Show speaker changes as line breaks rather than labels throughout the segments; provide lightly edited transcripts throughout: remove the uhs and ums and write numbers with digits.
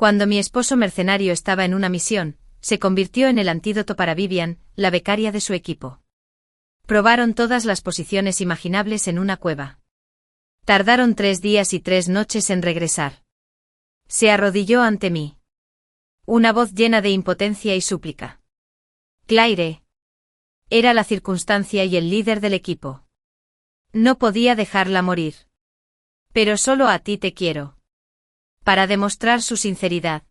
Cuando mi esposo mercenario estaba en una misión, se convirtió en el antídoto para Vivian, la becaria de su equipo. Probaron todas las posiciones imaginables en una cueva. Tardaron 3 días y 3 noches en regresar. Se arrodilló ante mí. Una voz llena de impotencia y súplica. Claire. Era la circunstancia y el líder del equipo. No podía dejarla morir. Pero solo a ti te quiero. Para demostrar su sinceridad.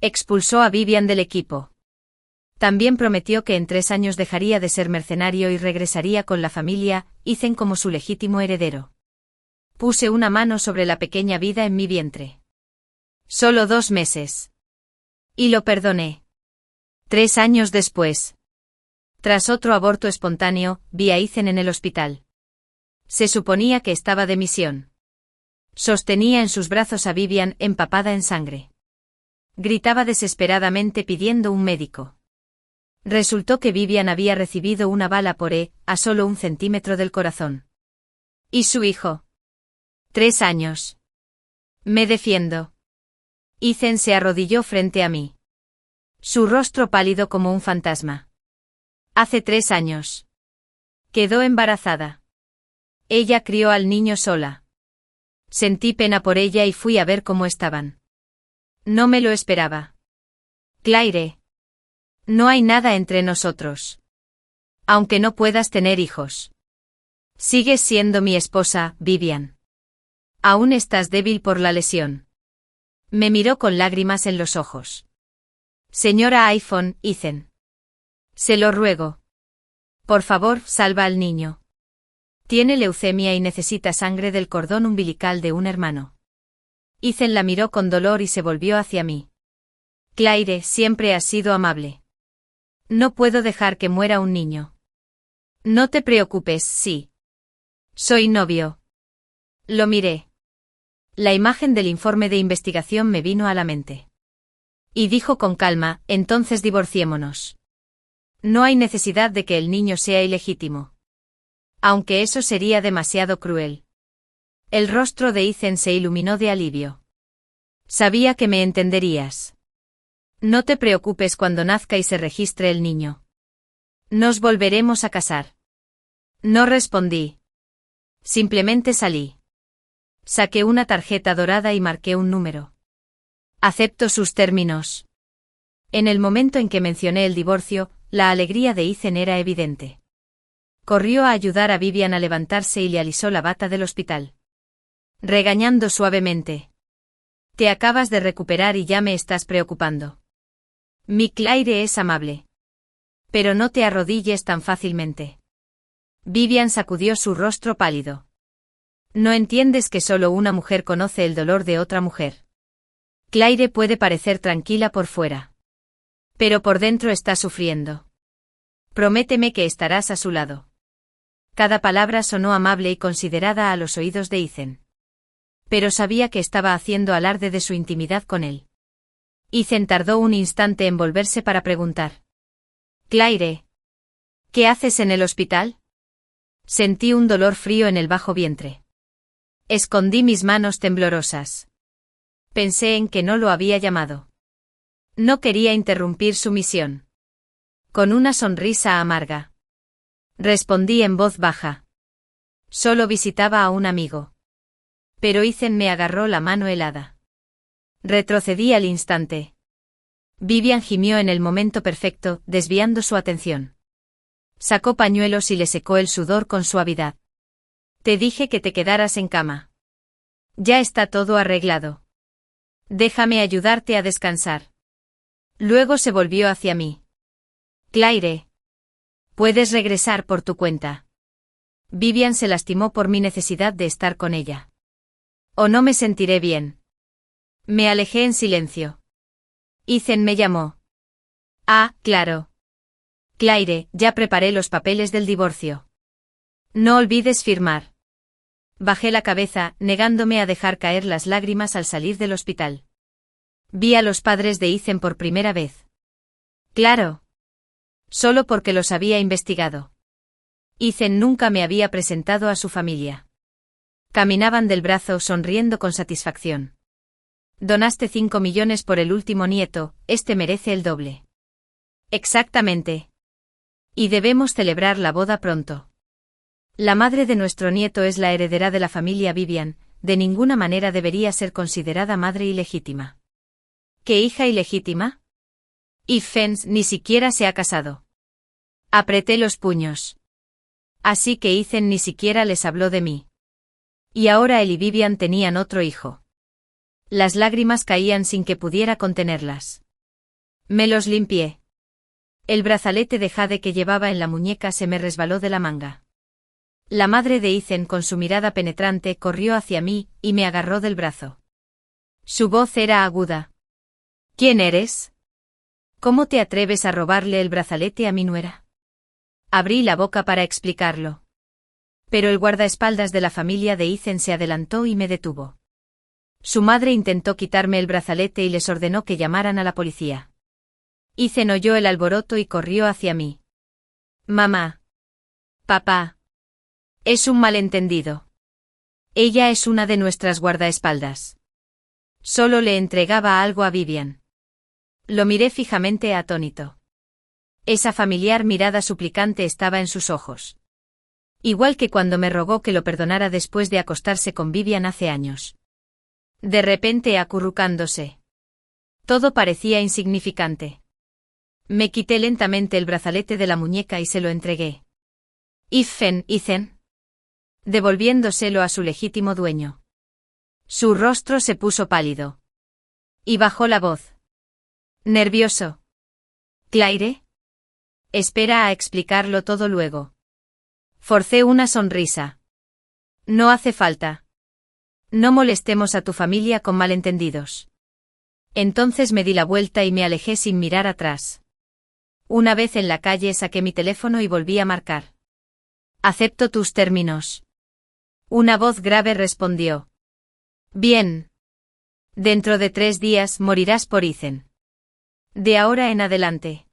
Expulsó a Vivian del equipo. También prometió que en 3 años dejaría de ser mercenario y regresaría con la familia, Ethan como su legítimo heredero. Puse una mano sobre la pequeña vida en mi vientre. Solo 2 meses. Y lo perdoné. 3 años después. Tras otro aborto espontáneo, vi a Ethan en el hospital. Se suponía que estaba de misión. Sostenía en sus brazos a Vivian empapada en sangre. Gritaba desesperadamente pidiendo un médico. Resultó que Vivian había recibido una bala por a solo 1 centímetro del corazón. ¿Y su hijo? 3 años. Me defiendo. Ethan se arrodilló frente a mí. Su rostro pálido como un fantasma. Hace 3 años. Quedó embarazada. Ella crió al niño sola. Sentí pena por ella y fui a ver cómo estaban. No me lo esperaba. Claire. No hay nada entre nosotros. Aunque no puedas tener hijos. Sigues siendo mi esposa, Vivian. Aún estás débil por la lesión. Me miró con lágrimas en los ojos. Señora iPhone, Ethan. Se lo ruego. Por favor, salva al niño. Tiene leucemia y necesita sangre del cordón umbilical de un hermano. Ethan la miró con dolor y se volvió hacia mí. Claire, siempre has sido amable. No puedo dejar que muera un niño. No te preocupes, sí. Soy novio. Lo miré. La imagen del informe de investigación me vino a la mente. Y dijo con calma, entonces divorciémonos. No hay necesidad de que el niño sea ilegítimo. Aunque eso sería demasiado cruel. El rostro de Ethan se iluminó de alivio. Sabía que me entenderías. No te preocupes cuando nazca y se registre el niño. Nos volveremos a casar. No respondí. Simplemente salí. Saqué una tarjeta dorada y marqué un número. Acepto sus términos. En el momento en que mencioné el divorcio, la alegría de Ethan era evidente. Corrió a ayudar a Vivian a levantarse y le alisó la bata del hospital. Regañando suavemente. Te acabas de recuperar y ya me estás preocupando. Mi Claire es amable. Pero no te arrodilles tan fácilmente. Vivian sacudió su rostro pálido. No entiendes que solo una mujer conoce el dolor de otra mujer. Claire puede parecer tranquila por fuera. Pero por dentro está sufriendo. Prométeme que estarás a su lado. Cada palabra sonó amable y considerada a los oídos de Ethan. Pero sabía que estaba haciendo alarde de su intimidad con él. Ethan tardó un instante en volverse para preguntar. Claire. ¿Qué haces en el hospital? Sentí un dolor frío en el bajo vientre. Escondí mis manos temblorosas. Pensé en que no lo había llamado. No quería interrumpir su misión. Con una sonrisa amarga. Respondí en voz baja. Solo visitaba a un amigo. Pero Ethan me agarró la mano helada. Retrocedí al instante. Vivian gimió en el momento perfecto, desviando su atención. Sacó pañuelos y le secó el sudor con suavidad. Te dije que te quedaras en cama. Ya está todo arreglado. Déjame ayudarte a descansar. Luego se volvió hacia mí. Claire. Puedes regresar por tu cuenta. Vivian se lastimó por mi necesidad de estar con ella. O no me sentiré bien. Me alejé en silencio. Ethan me llamó. Ah, claro. Claire, ya preparé los papeles del divorcio. No olvides firmar. Bajé la cabeza, negándome a dejar caer las lágrimas al salir del hospital. Vi a los padres de Ethan por primera vez. Claro. Solo porque los había investigado. Ethan nunca me había presentado a su familia. Caminaban del brazo sonriendo con satisfacción. Donaste 5 millones por el último nieto, este merece el doble. Exactamente. Y debemos celebrar la boda pronto. La madre de nuestro nieto es la heredera de la familia Vivian, de ninguna manera debería ser considerada madre ilegítima. ¿Qué hija ilegítima? Ifén ni siquiera se ha casado. Apreté los puños. Así que Ethan ni siquiera les habló de mí. Y ahora él y Vivian tenían otro hijo. Las lágrimas caían sin que pudiera contenerlas. Me los limpié. El brazalete de jade que llevaba en la muñeca se me resbaló de la manga. La madre de Ethan con su mirada penetrante corrió hacia mí y me agarró del brazo. Su voz era aguda. ¿Quién eres? ¿Cómo te atreves a robarle el brazalete a mi nuera? Abrí la boca para explicarlo. Pero el guardaespaldas de la familia de Ethan se adelantó y me detuvo. Su madre intentó quitarme el brazalete y les ordenó que llamaran a la policía. Ethan oyó el alboroto y corrió hacia mí. Mamá. Papá. Es un malentendido. Ella es una de nuestras guardaespaldas. Solo le entregaba algo a Vivian. Lo miré fijamente atónito. Esa familiar mirada suplicante estaba en sus ojos. Igual que cuando me rogó que lo perdonara después de acostarse con Vivian hace años. De repente acurrucándose. Todo parecía insignificante. Me quité lentamente el brazalete de la muñeca y se lo entregué. Ethan. Devolviéndoselo a su legítimo dueño. Su rostro se puso pálido. Y bajó la voz. Nervioso. ¿Claire? Espera a explicarlo todo luego. Forcé una sonrisa. No hace falta. No molestemos a tu familia con malentendidos. Entonces me di la vuelta y me alejé sin mirar atrás. Una vez en la calle saqué mi teléfono y volví a marcar. Acepto tus términos. Una voz grave respondió. Bien. Dentro de 3 días morirás por Ethan. De ahora en adelante.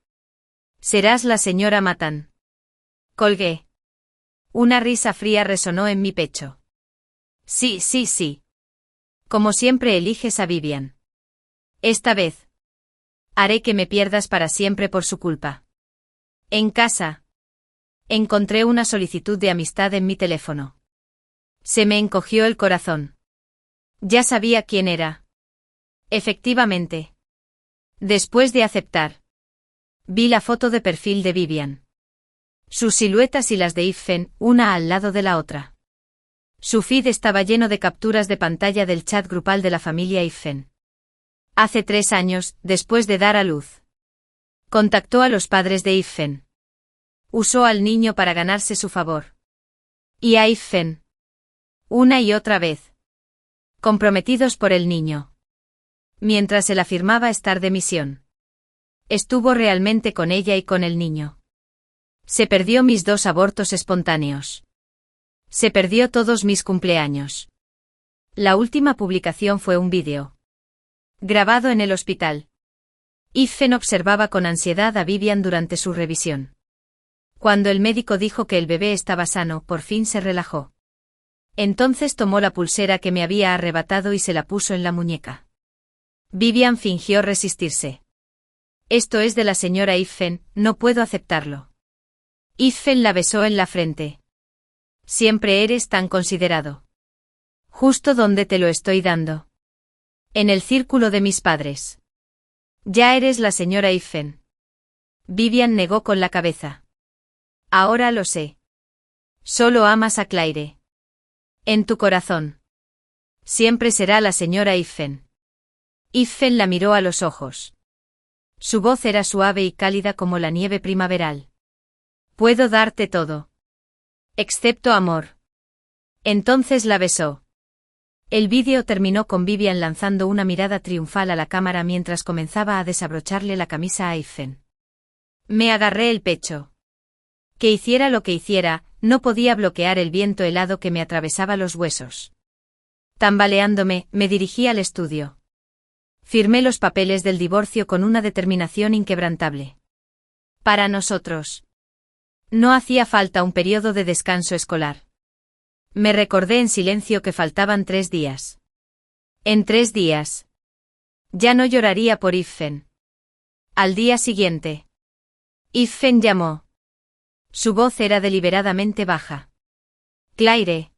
Serás la señora Matan. Colgué. Una risa fría resonó en mi pecho. Sí. Como siempre eliges a Vivian. Esta vez. Haré que me pierdas para siempre por su culpa. En casa. Encontré una solicitud de amistad en mi teléfono. Se me encogió el corazón. Ya sabía quién era. Efectivamente. Después de aceptar. Vi la foto de perfil de Vivian. Sus siluetas y las de Ethan, una al lado de la otra. Su feed estaba lleno de capturas de pantalla del chat grupal de la familia Ethan. Hace 3 años, después de dar a luz. Contactó a los padres de Ethan. Usó al niño para ganarse su favor. Y a Ethan. Una y otra vez. Comprometidos por el niño. Mientras él afirmaba estar de misión. Estuvo realmente con ella y con el niño. Se perdió mis 2 abortos espontáneos. Se perdió todos mis cumpleaños. La última publicación fue un vídeo. Grabado en el hospital. Ethan observaba con ansiedad a Vivian durante su revisión. Cuando el médico dijo que el bebé estaba sano, por fin se relajó. Entonces tomó la pulsera que me había arrebatado y se la puso en la muñeca. Vivian fingió resistirse. Esto es de la señora Ethan, no puedo aceptarlo. Ethan la besó en la frente. Siempre eres tan considerado. Justo donde te lo estoy dando. En el círculo de mis padres. Ya eres la señora Ethan. Vivian negó con la cabeza. Ahora lo sé. Solo amas a Claire. En tu corazón. Siempre será la señora Ethan. Ethan la miró a los ojos. Su voz era suave y cálida como la nieve primaveral. Puedo darte todo. Excepto amor. Entonces la besó. El vídeo terminó con Vivian lanzando una mirada triunfal a la cámara mientras comenzaba a desabrocharle la camisa a Ethan. Me agarré el pecho. Que hiciera lo que hiciera, no podía bloquear el viento helado que me atravesaba los huesos. Tambaleándome, me dirigí al estudio. Firmé los papeles del divorcio con una determinación inquebrantable. Para nosotros. No hacía falta un periodo de descanso escolar. Me recordé en silencio que faltaban 3 días. En 3 días. Ya no lloraría por Iffen. Al día siguiente. Iffen llamó. Su voz era deliberadamente baja. Claire.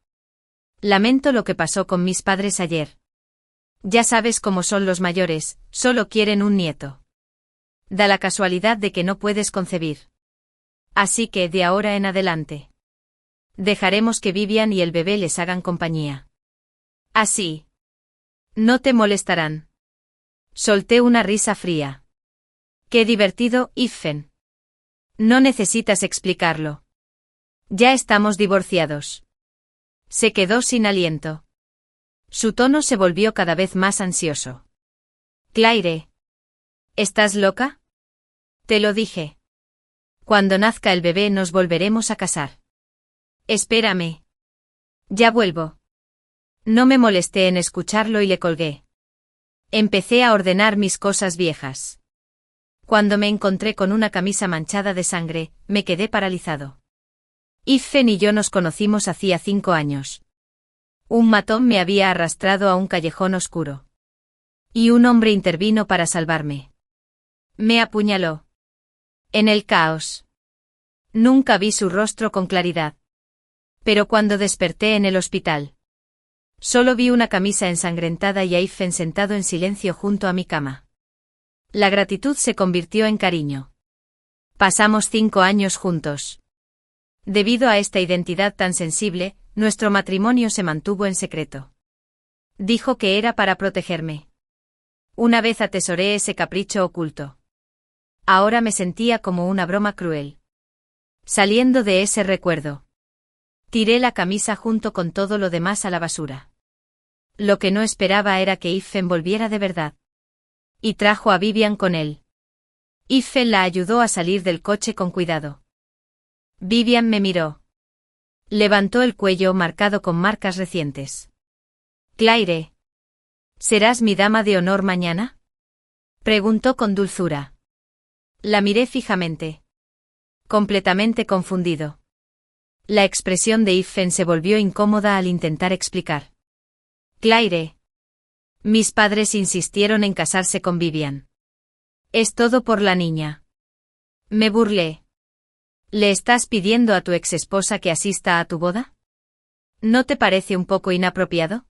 Lamento lo que pasó con mis padres ayer. Ya sabes cómo son los mayores, solo quieren un nieto. Da la casualidad de que no puedes concebir. Así que, de ahora en adelante, dejaremos que Vivian y el bebé les hagan compañía. Así. No te molestarán. Solté una risa fría. Qué divertido, Iffen. No necesitas explicarlo. Ya estamos divorciados. Se quedó sin aliento. Su tono se volvió cada vez más ansioso. Claire. ¿Estás loca? Te lo dije. Cuando nazca el bebé nos volveremos a casar. Espérame. Ya vuelvo. No me molesté en escucharlo y le colgué. Empecé a ordenar mis cosas viejas. Cuando me encontré con una camisa manchada de sangre, me quedé paralizado. Iffen y yo nos conocimos hacía 5 años. Un matón me había arrastrado a un callejón oscuro. Y un hombre intervino para salvarme. Me apuñaló. En el caos. Nunca vi su rostro con claridad. Pero cuando desperté en el hospital, solo vi una camisa ensangrentada y a Iffen sentado en silencio junto a mi cama. La gratitud se convirtió en cariño. Pasamos 5 años juntos. Debido a esta identidad tan sensible, nuestro matrimonio se mantuvo en secreto. Dijo que era para protegerme. Una vez atesoré ese capricho oculto. Ahora me sentía como una broma cruel. Saliendo de ese recuerdo, tiré la camisa junto con todo lo demás a la basura. Lo que no esperaba era que Iffen volviera de verdad. Y trajo a Vivian con él. Iffen la ayudó a salir del coche con cuidado. Vivian me miró. Levantó el cuello marcado con marcas recientes. Claire. ¿Serás mi dama de honor mañana? Preguntó con dulzura. La miré fijamente. Completamente confundido. La expresión de Iffen se volvió incómoda al intentar explicar. Claire. Mis padres insistieron en casarse con Vivian. Es todo por la niña. Me burlé. ¿Le estás pidiendo a tu exesposa que asista a tu boda? ¿No te parece un poco inapropiado?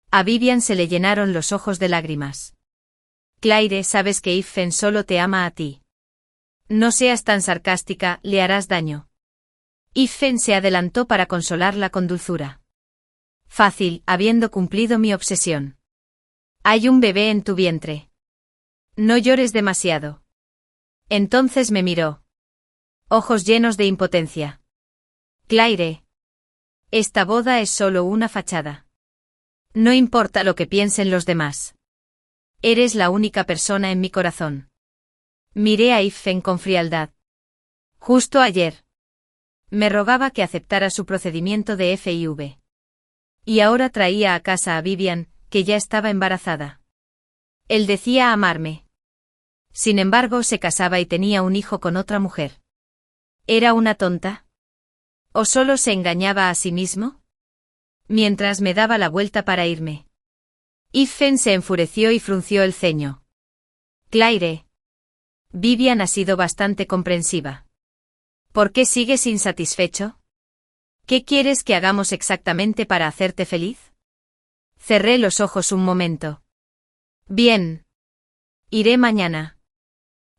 A Vivian se le llenaron los ojos de lágrimas. Claire, sabes que Iffen solo te ama a ti. No seas tan sarcástica, le harás daño. Iffen se adelantó para consolarla con dulzura. Fácil, habiendo cumplido mi obsesión. Hay un bebé en tu vientre. No llores demasiado. Entonces me miró. Ojos llenos de impotencia. Claire. Esta boda es solo una fachada. No importa lo que piensen los demás. Eres la única persona en mi corazón. Miré a Iffen con frialdad. Justo ayer. Me rogaba que aceptara su procedimiento de FIV. Y ahora traía a casa a Vivian, que ya estaba embarazada. Él decía amarme. Sin embargo, se casaba y tenía un hijo con otra mujer. ¿Era una tonta? ¿O solo se engañaba a sí mismo? Mientras me daba la vuelta para irme. Iffen se enfureció y frunció el ceño. Claire. Vivian ha sido bastante comprensiva. ¿Por qué sigues insatisfecho? ¿Qué quieres que hagamos exactamente para hacerte feliz? Cerré los ojos un momento. Bien. Iré mañana.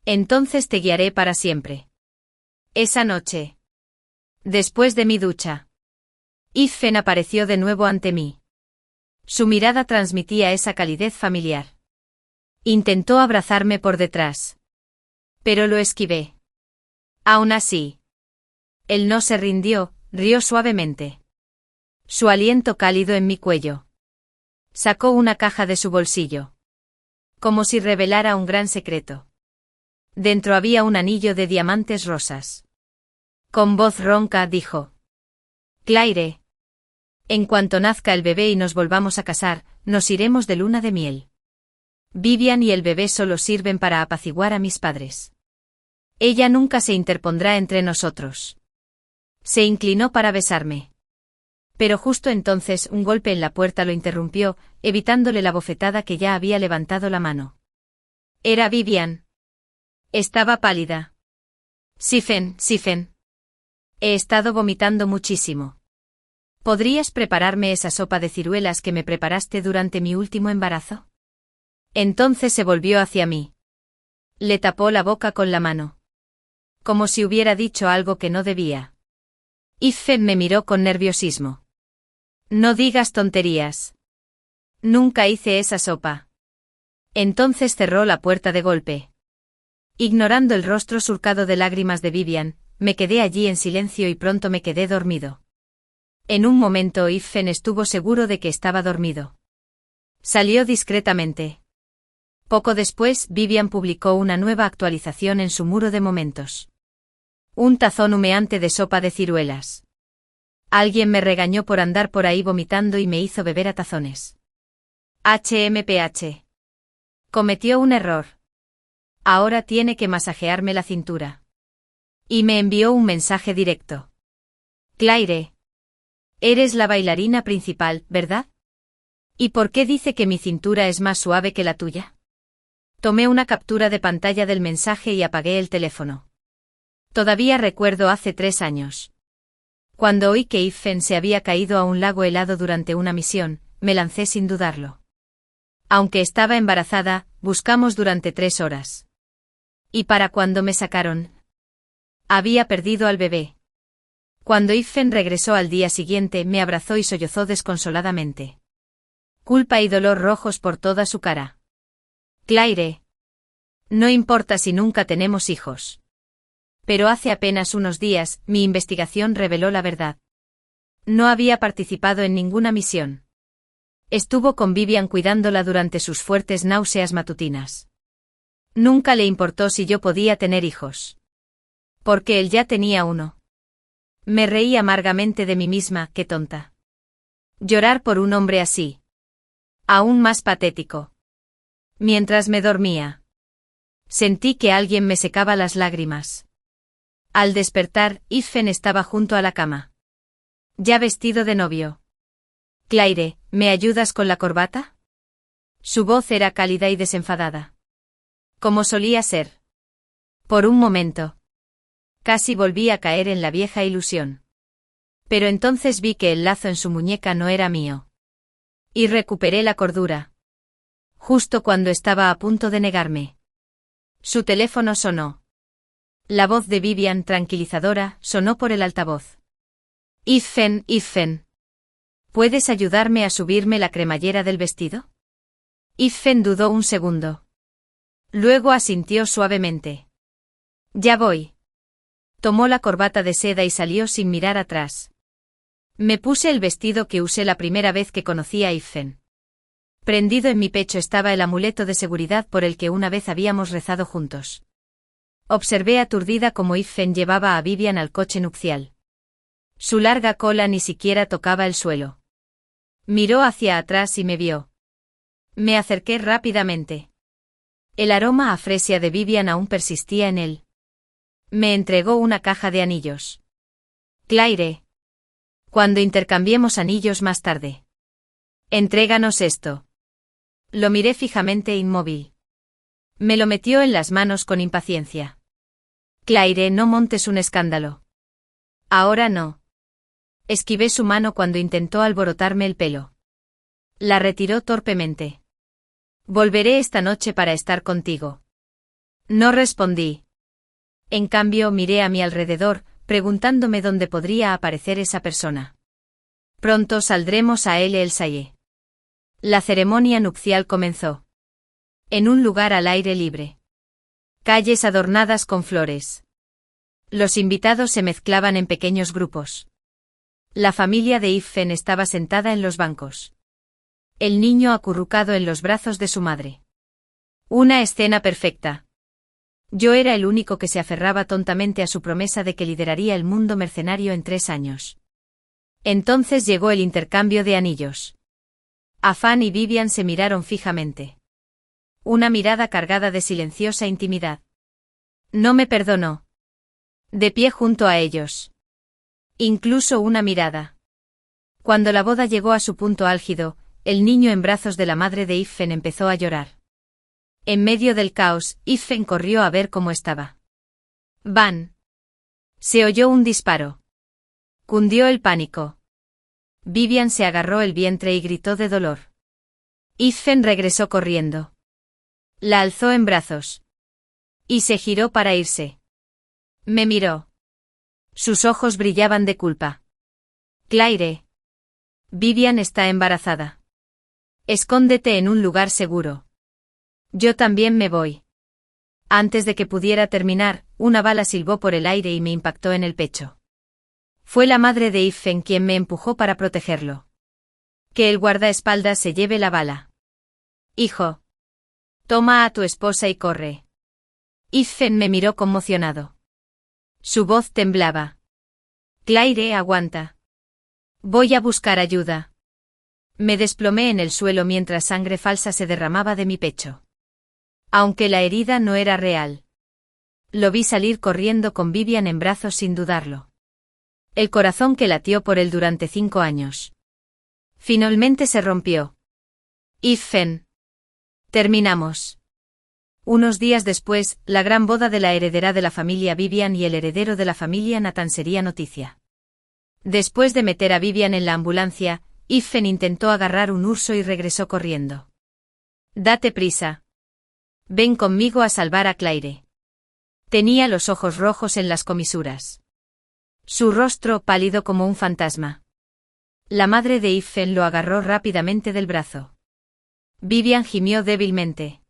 Entonces te guiaré para siempre. Esa noche. Después de mi ducha. Iffen apareció de nuevo ante mí. Su mirada transmitía esa calidez familiar. Intentó abrazarme por detrás. Pero lo esquivé. Aún así. Él no se rindió, rió suavemente. Su aliento cálido en mi cuello. Sacó una caja de su bolsillo. Como si revelara un gran secreto. Dentro había un anillo de diamantes rosas. Con voz ronca dijo. Claire. En cuanto nazca el bebé y nos volvamos a casar, nos iremos de luna de miel. Vivian y el bebé solo sirven para apaciguar a mis padres. Ella nunca se interpondrá entre nosotros. Se inclinó para besarme. Pero justo entonces un golpe en la puerta lo interrumpió, evitándole la bofetada que ya había levantado la mano. Era Vivian. Estaba pálida. Stephen. He estado vomitando muchísimo. ¿Podrías prepararme esa sopa de ciruelas que me preparaste durante mi último embarazo? Entonces se volvió hacia mí. Le tapó la boca con la mano. Como si hubiera dicho algo que no debía. Stephen me miró con nerviosismo. No digas tonterías. Nunca hice esa sopa. Entonces cerró la puerta de golpe. Ignorando el rostro surcado de lágrimas de Vivian, me quedé allí en silencio y pronto me quedé dormido. En un momento Stephen estuvo seguro de que estaba dormido. Salió discretamente. Poco después, Vivian publicó una nueva actualización en su muro de momentos. Un tazón humeante de sopa de ciruelas. Alguien me regañó por andar por ahí vomitando y me hizo beber a tazones. HMPH. Cometió un error. Ahora tiene que masajearme la cintura. Y me envió un mensaje directo. Claire. Eres la bailarina principal, ¿verdad? ¿Y por qué dice que mi cintura es más suave que la tuya? Tomé una captura de pantalla del mensaje y apagué el teléfono. Todavía recuerdo hace 3 años. Cuando oí que Stephen se había caído a un lago helado durante una misión, me lancé sin dudarlo. Aunque estaba embarazada, buscamos durante 3 horas. ¿Y para cuándo me sacaron? Había perdido al bebé. Cuando Stephen regresó al día siguiente, me abrazó y sollozó desconsoladamente. Culpa y dolor rojos por toda su cara. Claire. No importa si nunca tenemos hijos. Pero hace apenas unos días, mi investigación reveló la verdad. No había participado en ninguna misión. Estuvo con Vivian cuidándola durante sus fuertes náuseas matutinas. Nunca le importó si yo podía tener hijos. Porque él ya tenía uno. Me reí amargamente de mí misma, qué tonta. Llorar por un hombre así. Aún más patético. Mientras me dormía. Sentí que alguien me secaba las lágrimas. Al despertar, Stephen estaba junto a la cama. Ya vestido de novio. Claire, ¿me ayudas con la corbata? Su voz era cálida y desenfadada. Como solía ser. Por un momento. Casi volví a caer en la vieja ilusión. Pero entonces vi que el lazo en su muñeca no era mío. Y recuperé la cordura. Justo cuando estaba a punto de negarme. Su teléfono sonó. La voz de Vivian, tranquilizadora, sonó por el altavoz. Stephen. ¿Puedes ayudarme a subirme la cremallera del vestido? Stephen dudó un segundo. Luego asintió suavemente. Ya voy. Tomó la corbata de seda y salió sin mirar atrás. Me puse el vestido que usé la primera vez que conocí a Stephen. Prendido en mi pecho estaba el amuleto de seguridad por el que una vez habíamos rezado juntos. Observé aturdida cómo Stephen llevaba a Vivian al coche nupcial. Su larga cola ni siquiera tocaba el suelo. Miró hacia atrás y me vio. Me acerqué rápidamente. El aroma a fresia de Vivian aún persistía en él. Me entregó una caja de anillos. Claire. Cuando intercambiemos anillos más tarde. Entréganos esto. Lo miré fijamente inmóvil. Me lo metió en las manos con impaciencia. Claire, no montes un escándalo. Ahora no. Esquivé su mano cuando intentó alborotarme el pelo. La retiró torpemente. Volveré esta noche para estar contigo. No respondí. En cambio miré a mi alrededor, preguntándome dónde podría aparecer esa persona. Pronto saldremos a El Salle. La ceremonia nupcial comenzó. En un lugar al aire libre. Calles adornadas con flores. Los invitados se mezclaban en pequeños grupos. La familia de Stephen estaba sentada en los bancos. El niño acurrucado en los brazos de su madre. Una escena perfecta. Yo era el único que se aferraba tontamente a su promesa de que lideraría el mundo mercenario en 3 años. Entonces llegó el intercambio de anillos. Afán y Vivian se miraron fijamente. Una mirada cargada de silenciosa intimidad. No me perdonó. De pie junto a ellos. Incluso una mirada. Cuando la boda llegó a su punto álgido, el niño en brazos de la madre de Iffen empezó a llorar. En medio del caos, Iffen corrió a ver cómo estaba. ¡Van! Se oyó un disparo. Cundió el pánico. Vivian se agarró el vientre y gritó de dolor. Iffen regresó corriendo. La alzó en brazos. Y se giró para irse. Me miró. Sus ojos brillaban de culpa. Claire. Vivian está embarazada. Escóndete en un lugar seguro. Yo también me voy. Antes de que pudiera terminar, una bala silbó por el aire y me impactó en el pecho. Fue la madre de Iffen quien me empujó para protegerlo. Que el guardaespaldas se lleve la bala. Hijo. Toma a tu esposa y corre. Iffen me miró conmocionado. Su voz temblaba. Claire, aguanta. Voy a buscar ayuda. Me desplomé en el suelo mientras sangre falsa se derramaba de mi pecho. Aunque la herida no era real. Lo vi salir corriendo con Vivian en brazos sin dudarlo. El corazón que latió por él durante 5 años. Finalmente se rompió. Iffen. Terminamos. Unos días después, la gran boda de la heredera de la familia Vivian y el heredero de la familia Nathan sería noticia. Después de meter a Vivian en la ambulancia, Iffen intentó agarrar un urso y regresó corriendo. Date prisa. Ven conmigo a salvar a Claire. Tenía los ojos rojos en las comisuras. Su rostro pálido como un fantasma. La madre de Iffen lo agarró rápidamente del brazo. Vivian gimió débilmente.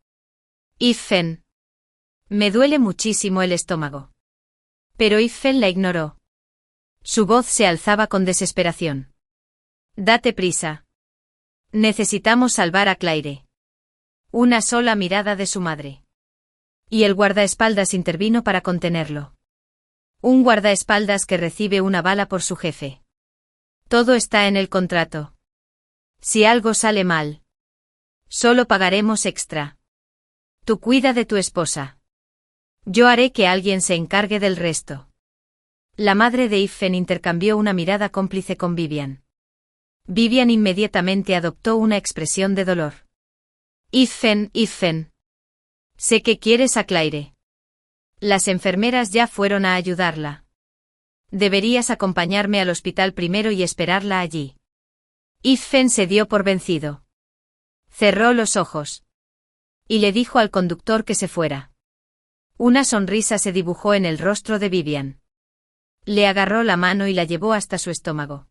Iffen. Me duele muchísimo el estómago. Pero Iffen la ignoró. Su voz se alzaba con desesperación. Date prisa. Necesitamos salvar a Claire. Una sola mirada de su madre. Y el guardaespaldas intervino para contenerlo. Un guardaespaldas que recibe una bala por su jefe. Todo está en el contrato. Si algo sale mal, solo pagaremos extra. Tú cuida de tu esposa. Yo haré que alguien se encargue del resto. La madre de Iffen intercambió una mirada cómplice con Vivian. Vivian inmediatamente adoptó una expresión de dolor. Iffen. Sé que quieres a Claire. Las enfermeras ya fueron a ayudarla. Deberías acompañarme al hospital primero y esperarla allí. Iffen se dio por vencido. Cerró los ojos. Y le dijo al conductor que se fuera. Una sonrisa se dibujó en el rostro de Vivian. Le agarró la mano y la llevó hasta su estómago.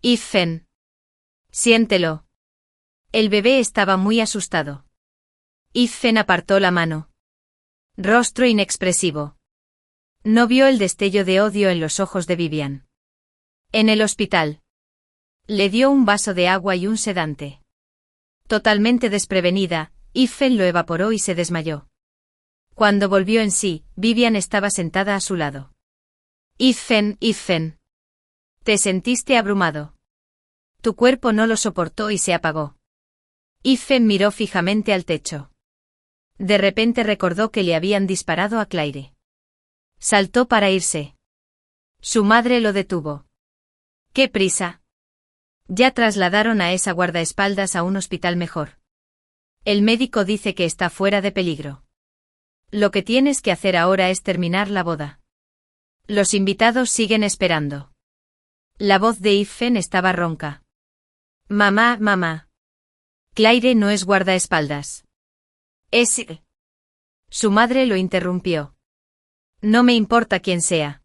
Iffen. Siéntelo. El bebé estaba muy asustado. Iffen apartó la mano. Rostro inexpresivo. No vio el destello de odio en los ojos de Vivian. En el hospital. Le dio un vaso de agua y un sedante. Totalmente desprevenida, Iffen lo evaporó y se desmayó. Cuando volvió en sí, Vivian estaba sentada a su lado. Iffen. Te sentiste abrumado. Tu cuerpo no lo soportó y se apagó. Iffen miró fijamente al techo. De repente recordó que le habían disparado a Claire. Saltó para irse. Su madre lo detuvo. ¡Qué prisa! Ya trasladaron a esa guardaespaldas a un hospital mejor. El médico dice que está fuera de peligro. Lo que tienes que hacer ahora es terminar la boda. Los invitados siguen esperando. La voz de Iffen estaba ronca. Mamá. Claire no es guardaespaldas. Es... Su madre lo interrumpió. No me importa quién sea.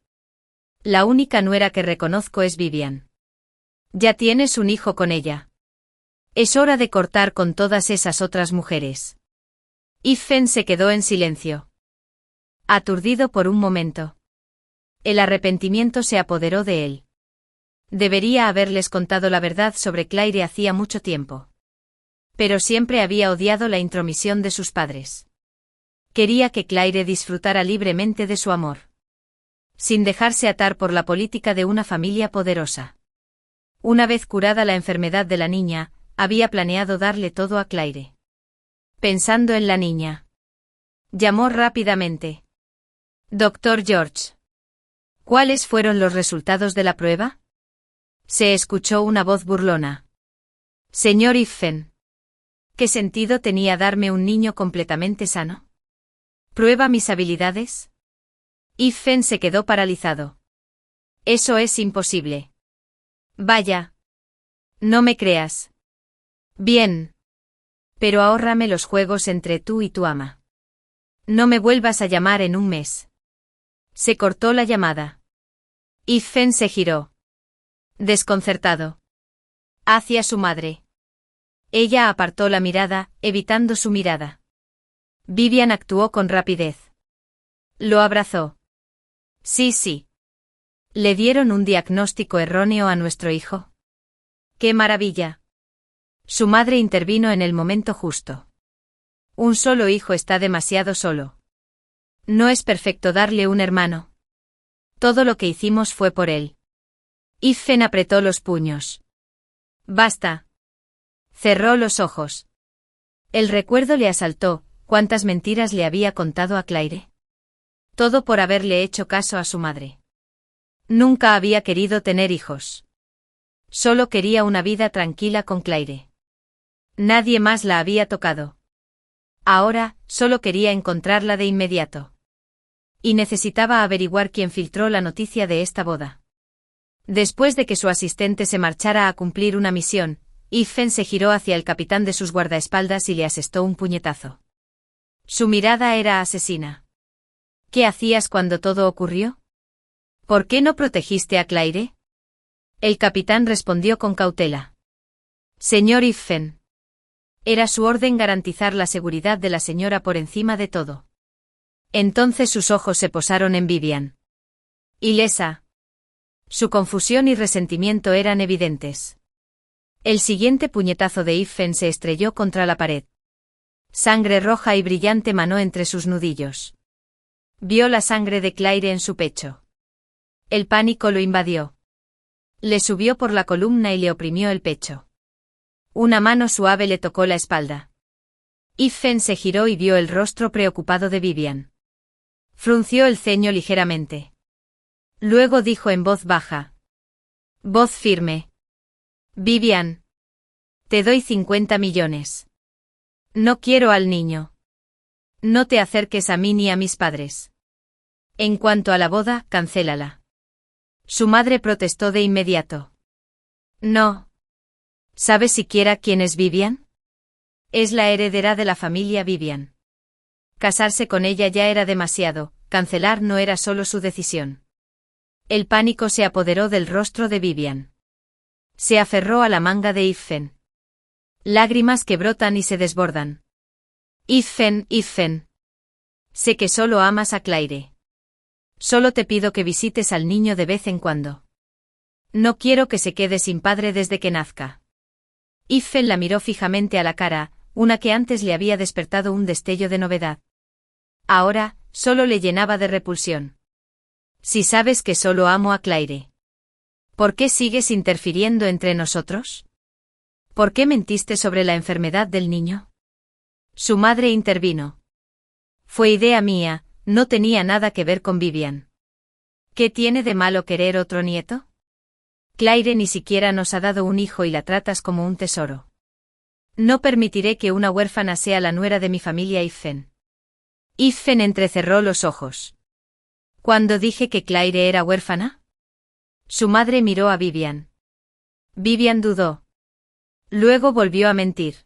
La única nuera que reconozco es Vivian. Ya tienes un hijo con ella. Es hora de cortar con todas esas otras mujeres. Iffen se quedó en silencio. Aturdido por un momento. El arrepentimiento se apoderó de él. Debería haberles contado la verdad sobre Claire hacía mucho tiempo. Pero siempre había odiado la intromisión de sus padres. Quería que Claire disfrutara libremente de su amor. Sin dejarse atar por la política de una familia poderosa. Una vez curada la enfermedad de la niña, había planeado darle todo a Claire. Pensando en la niña. Llamó rápidamente. Dr. George. ¿Cuáles fueron los resultados de la prueba? Se escuchó una voz burlona. Señor Iffen. ¿Qué sentido tenía darme un niño completamente sano? ¿Prueba mis habilidades? Iffen se quedó paralizado. Eso es imposible. Vaya. No me creas. Bien. Pero ahórrame los juegos entre tú y tu ama. No me vuelvas a llamar en un mes. Se cortó la llamada. Iffen se giró. Desconcertado. Hacia su madre. Ella apartó la mirada, evitando su mirada. Vivian actuó con rapidez. Lo abrazó. Sí. ¿Le dieron un diagnóstico erróneo a nuestro hijo? ¡Qué maravilla! Su madre intervino en el momento justo. Un solo hijo está demasiado solo. No es perfecto darle un hermano. Todo lo que hicimos fue por él. Iffen apretó los puños. Basta. Cerró los ojos. El recuerdo le asaltó, cuántas mentiras le había contado a Claire. Todo por haberle hecho caso a su madre. Nunca había querido tener hijos. Solo quería una vida tranquila con Claire. Nadie más la había tocado. Ahora, solo quería encontrarla de inmediato. Y necesitaba averiguar quién filtró la noticia de esta boda. Después de que su asistente se marchara a cumplir una misión, Iffen se giró hacia el capitán de sus guardaespaldas y le asestó un puñetazo. Su mirada era asesina. ¿Qué hacías cuando todo ocurrió? ¿Por qué no protegiste a Claire? El capitán respondió con cautela. Señor Iffen. Era su orden garantizar la seguridad de la señora por encima de todo. Entonces sus ojos se posaron en Vivian. Ilesa. Su confusión y resentimiento eran evidentes. El siguiente puñetazo de Iffen se estrelló contra la pared. Sangre roja y brillante manó entre sus nudillos. Vio la sangre de Claire en su pecho. El pánico lo invadió. Le subió por la columna y le oprimió el pecho. Una mano suave le tocó la espalda. Iffen se giró y vio el rostro preocupado de Vivian. Frunció el ceño ligeramente. Luego dijo en voz baja. Voz firme. Vivian. Te doy 50 millones. No quiero al niño. No te acerques a mí ni a mis padres. En cuanto a la boda, cancélala. Su madre protestó de inmediato. No. ¿Sabes siquiera quién es Vivian? Es la heredera de la familia Vivian. Casarse con ella ya era demasiado, cancelar no era solo su decisión. El pánico se apoderó del rostro de Vivian. Se aferró a la manga de Iffen. Lágrimas que brotan y se desbordan. Iffen. Sé que solo amas a Claire. Solo te pido que visites al niño de vez en cuando. No quiero que se quede sin padre desde que nazca. Iffen la miró fijamente a la cara, una que antes le había despertado un destello de novedad. Ahora, solo le llenaba de repulsión. Si sabes que solo amo a Claire. ¿Por qué sigues interfiriendo entre nosotros? ¿Por qué mentiste sobre la enfermedad del niño? Su madre intervino. Fue idea mía, no tenía nada que ver con Vivian. ¿Qué tiene de malo querer otro nieto? Claire ni siquiera nos ha dado un hijo y la tratas como un tesoro. No permitiré que una huérfana sea la nuera de mi familia Iffen. Iffen entrecerró los ojos. ¿Cuándo dije que Claire era huérfana? Su madre miró a Vivian. Vivian dudó. Luego volvió a mentir.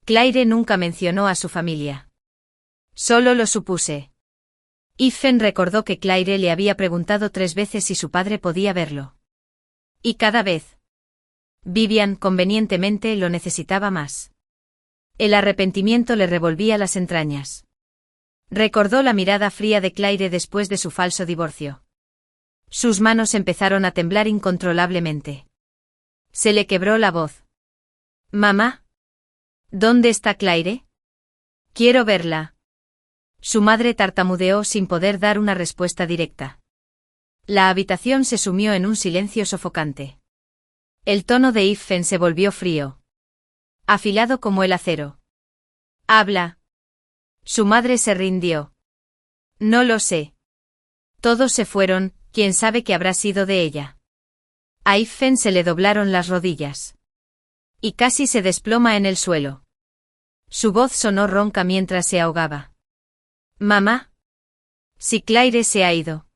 Claire nunca mencionó a su familia. Solo lo supuse. Iffen recordó que Claire le había preguntado 3 veces si su padre podía verlo. Y cada vez. Vivian, convenientemente, lo necesitaba más. El arrepentimiento le revolvía las entrañas. Recordó la mirada fría de Claire después de su falso divorcio. Sus manos empezaron a temblar incontrolablemente. Se le quebró la voz. «Mamá. ¿Dónde está Claire? Quiero verla». Su madre tartamudeó sin poder dar una respuesta directa. La habitación se sumió en un silencio sofocante. El tono de Iffen se volvió frío. Afilado como el acero. «Habla». Su madre se rindió. «No lo sé. Todos se fueron, quién sabe qué habrá sido de ella». A Iffen se le doblaron las rodillas. Y casi se desploma en el suelo. Su voz sonó ronca mientras se ahogaba. Mamá. Si Claire se ha ido.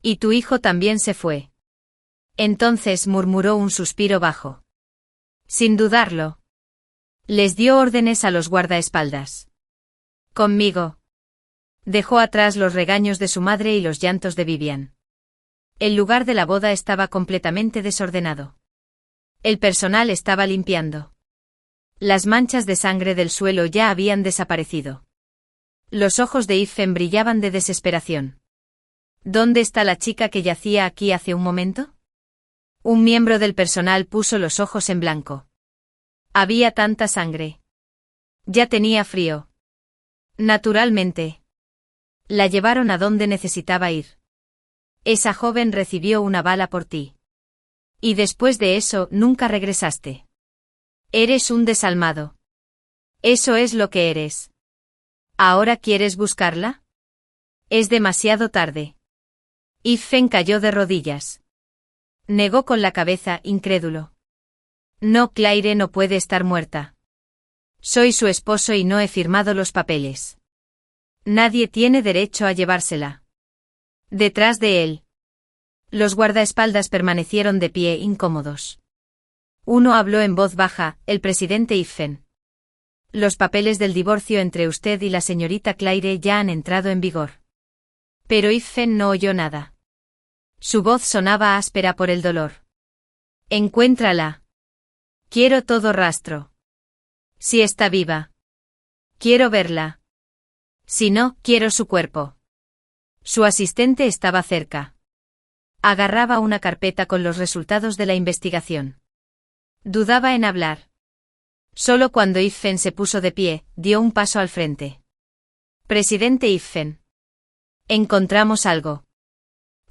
Y tu hijo también se fue. Entonces murmuró un suspiro bajo. Sin dudarlo. Les dio órdenes a los guardaespaldas. Conmigo. Dejó atrás los regaños de su madre y los llantos de Vivian. El lugar de la boda estaba completamente desordenado. El personal estaba limpiando. Las manchas de sangre del suelo ya habían desaparecido. Los ojos de Iffen brillaban de desesperación. ¿Dónde está la chica que yacía aquí hace un momento? Un miembro del personal puso los ojos en blanco. Había tanta sangre. Ya tenía frío. Naturalmente. La llevaron a donde necesitaba ir. Esa joven recibió una bala por ti. Y después de eso nunca regresaste. Eres un desalmado. Eso es lo que eres. ¿Ahora quieres buscarla? Es demasiado tarde. Iffen cayó de rodillas. Negó con la cabeza, incrédulo. No, Claire no puede estar muerta. Soy su esposo y no he firmado los papeles. Nadie tiene derecho a llevársela. Detrás de él. Los guardaespaldas permanecieron de pie, incómodos. Uno habló en voz baja, el presidente Iffen. Los papeles del divorcio entre usted y la señorita Claire ya han entrado en vigor. Pero Iffen no oyó nada. Su voz sonaba áspera por el dolor. Encuéntrala. Quiero todo rastro. Si está viva. Quiero verla. Si no, quiero su cuerpo. Su asistente estaba cerca. Agarraba una carpeta con los resultados de la investigación. Dudaba en hablar. Solo cuando Iffen se puso de pie, dio un paso al frente. Presidente Iffen. Encontramos algo.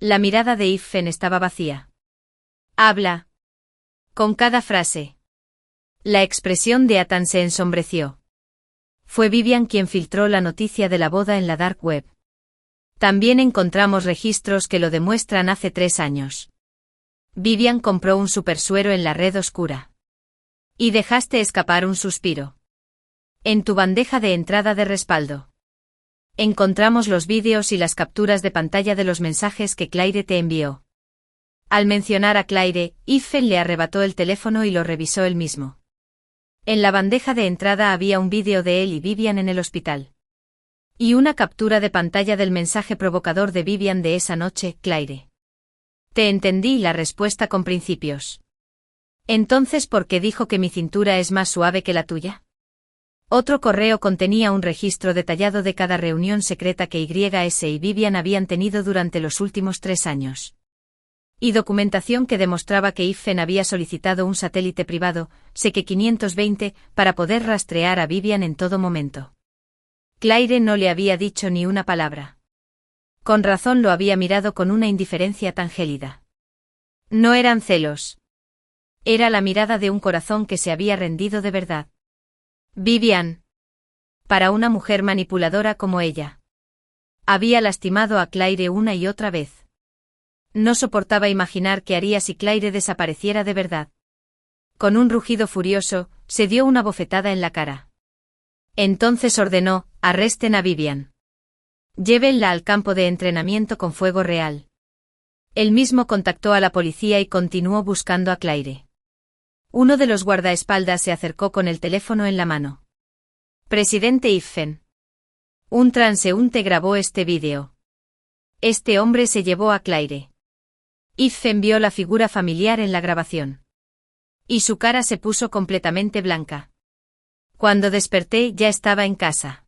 La mirada de Iffen estaba vacía. Habla. Con cada frase. La expresión de Ethan se ensombreció. Fue Vivian quien filtró la noticia de la boda en la dark web. También encontramos registros que lo demuestran hace 3 años. Vivian compró un supersuero en la red oscura. Y dejaste escapar un suspiro. En tu bandeja de entrada de respaldo. Encontramos los vídeos y las capturas de pantalla de los mensajes que Claire te envió. Al mencionar a Claire, Iffen le arrebató el teléfono y lo revisó él mismo. En la bandeja de entrada había un vídeo de él y Vivian en el hospital. Y una captura de pantalla del mensaje provocador de Vivian de esa noche, Claire. Te entendí la respuesta con principios. Entonces, ¿por qué dijo que mi cintura es más suave que la tuya? Otro correo contenía un registro detallado de cada reunión secreta que YS y Vivian habían tenido durante los últimos 3 años. Y documentación que demostraba que Iffen había solicitado un satélite privado, SEC 520, para poder rastrear a Vivian en todo momento. Claire no le había dicho ni una palabra. Con razón lo había mirado con una indiferencia tan gélida. No eran celos. Era la mirada de un corazón que se había rendido de verdad. Vivian. Para una mujer manipuladora como ella. Había lastimado a Claire una y otra vez. No soportaba imaginar qué haría si Claire desapareciera de verdad. Con un rugido furioso, se dio una bofetada en la cara. Entonces ordenó, arresten a Vivian. Llévenla al campo de entrenamiento con fuego real. Él mismo contactó a la policía y continuó buscando a Claire. Uno de los guardaespaldas se acercó con el teléfono en la mano. Presidente Iffen. Un transeúnte grabó este vídeo. Este hombre se llevó a Claire. Iffen vio la figura familiar en la grabación. Y su cara se puso completamente blanca. Cuando desperté ya estaba en casa.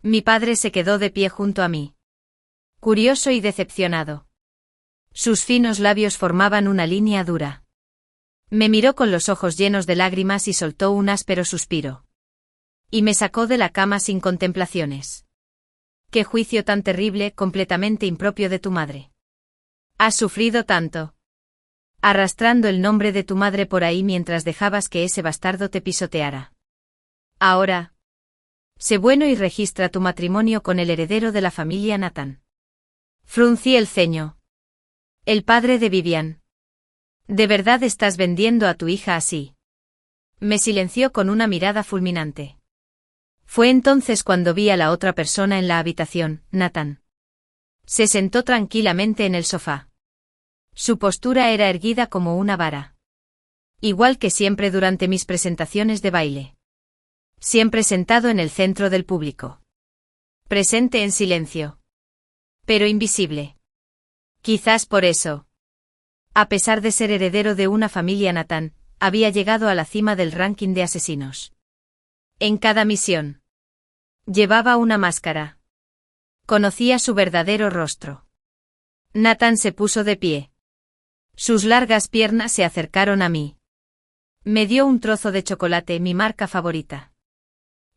Mi padre se quedó de pie junto a mí. Curioso y decepcionado. Sus finos labios formaban una línea dura. Me miró con los ojos llenos de lágrimas y soltó un áspero suspiro. Y me sacó de la cama sin contemplaciones. Qué juicio tan terrible, completamente impropio de tu madre. Has sufrido tanto. Arrastrando el nombre de tu madre por ahí mientras dejabas que ese bastardo te pisoteara. Ahora. Sé bueno y registra tu matrimonio con el heredero de la familia Nathan. Fruncí el ceño. El padre de Vivian. ¿De verdad estás vendiendo a tu hija así? Me silenció con una mirada fulminante. Fue entonces cuando vi a la otra persona en la habitación, Nathan. Se sentó tranquilamente en el sofá. Su postura era erguida como una vara. Igual que siempre durante mis presentaciones de baile. Siempre sentado en el centro del público. Presente en silencio. Pero invisible. Quizás por eso. A pesar de ser heredero de una familia, Nathan había llegado a la cima del ranking de asesinos. En cada misión. Llevaba una máscara. Conocía su verdadero rostro. Nathan se puso de pie. Sus largas piernas se acercaron a mí. Me dio un trozo de chocolate, mi marca favorita.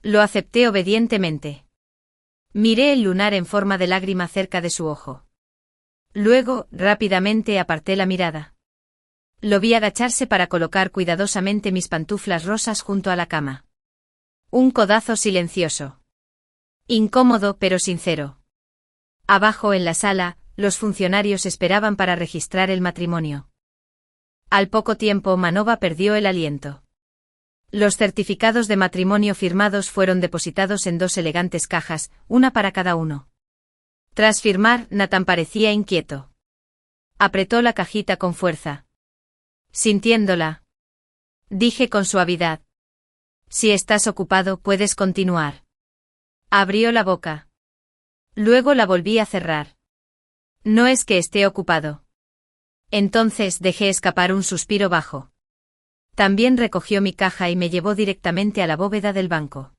Lo acepté obedientemente. Miré el lunar en forma de lágrima cerca de su ojo. Luego, rápidamente aparté la mirada. Lo vi agacharse para colocar cuidadosamente mis pantuflas rosas junto a la cama. Un codazo silencioso. Incómodo pero sincero. Abajo en la sala, los funcionarios esperaban para registrar el matrimonio. Al poco tiempo Manova perdió el aliento. Los certificados de matrimonio firmados fueron depositados en 2 elegantes cajas, una para cada uno. Tras firmar, Nathan parecía inquieto. Apretó la cajita con fuerza. Sintiéndola. Dije con suavidad. Si estás ocupado, puedes continuar. Abrió la boca. Luego la volví a cerrar. No es que esté ocupado. Entonces dejé escapar un suspiro bajo. También recogió mi caja y me llevó directamente a la bóveda del banco.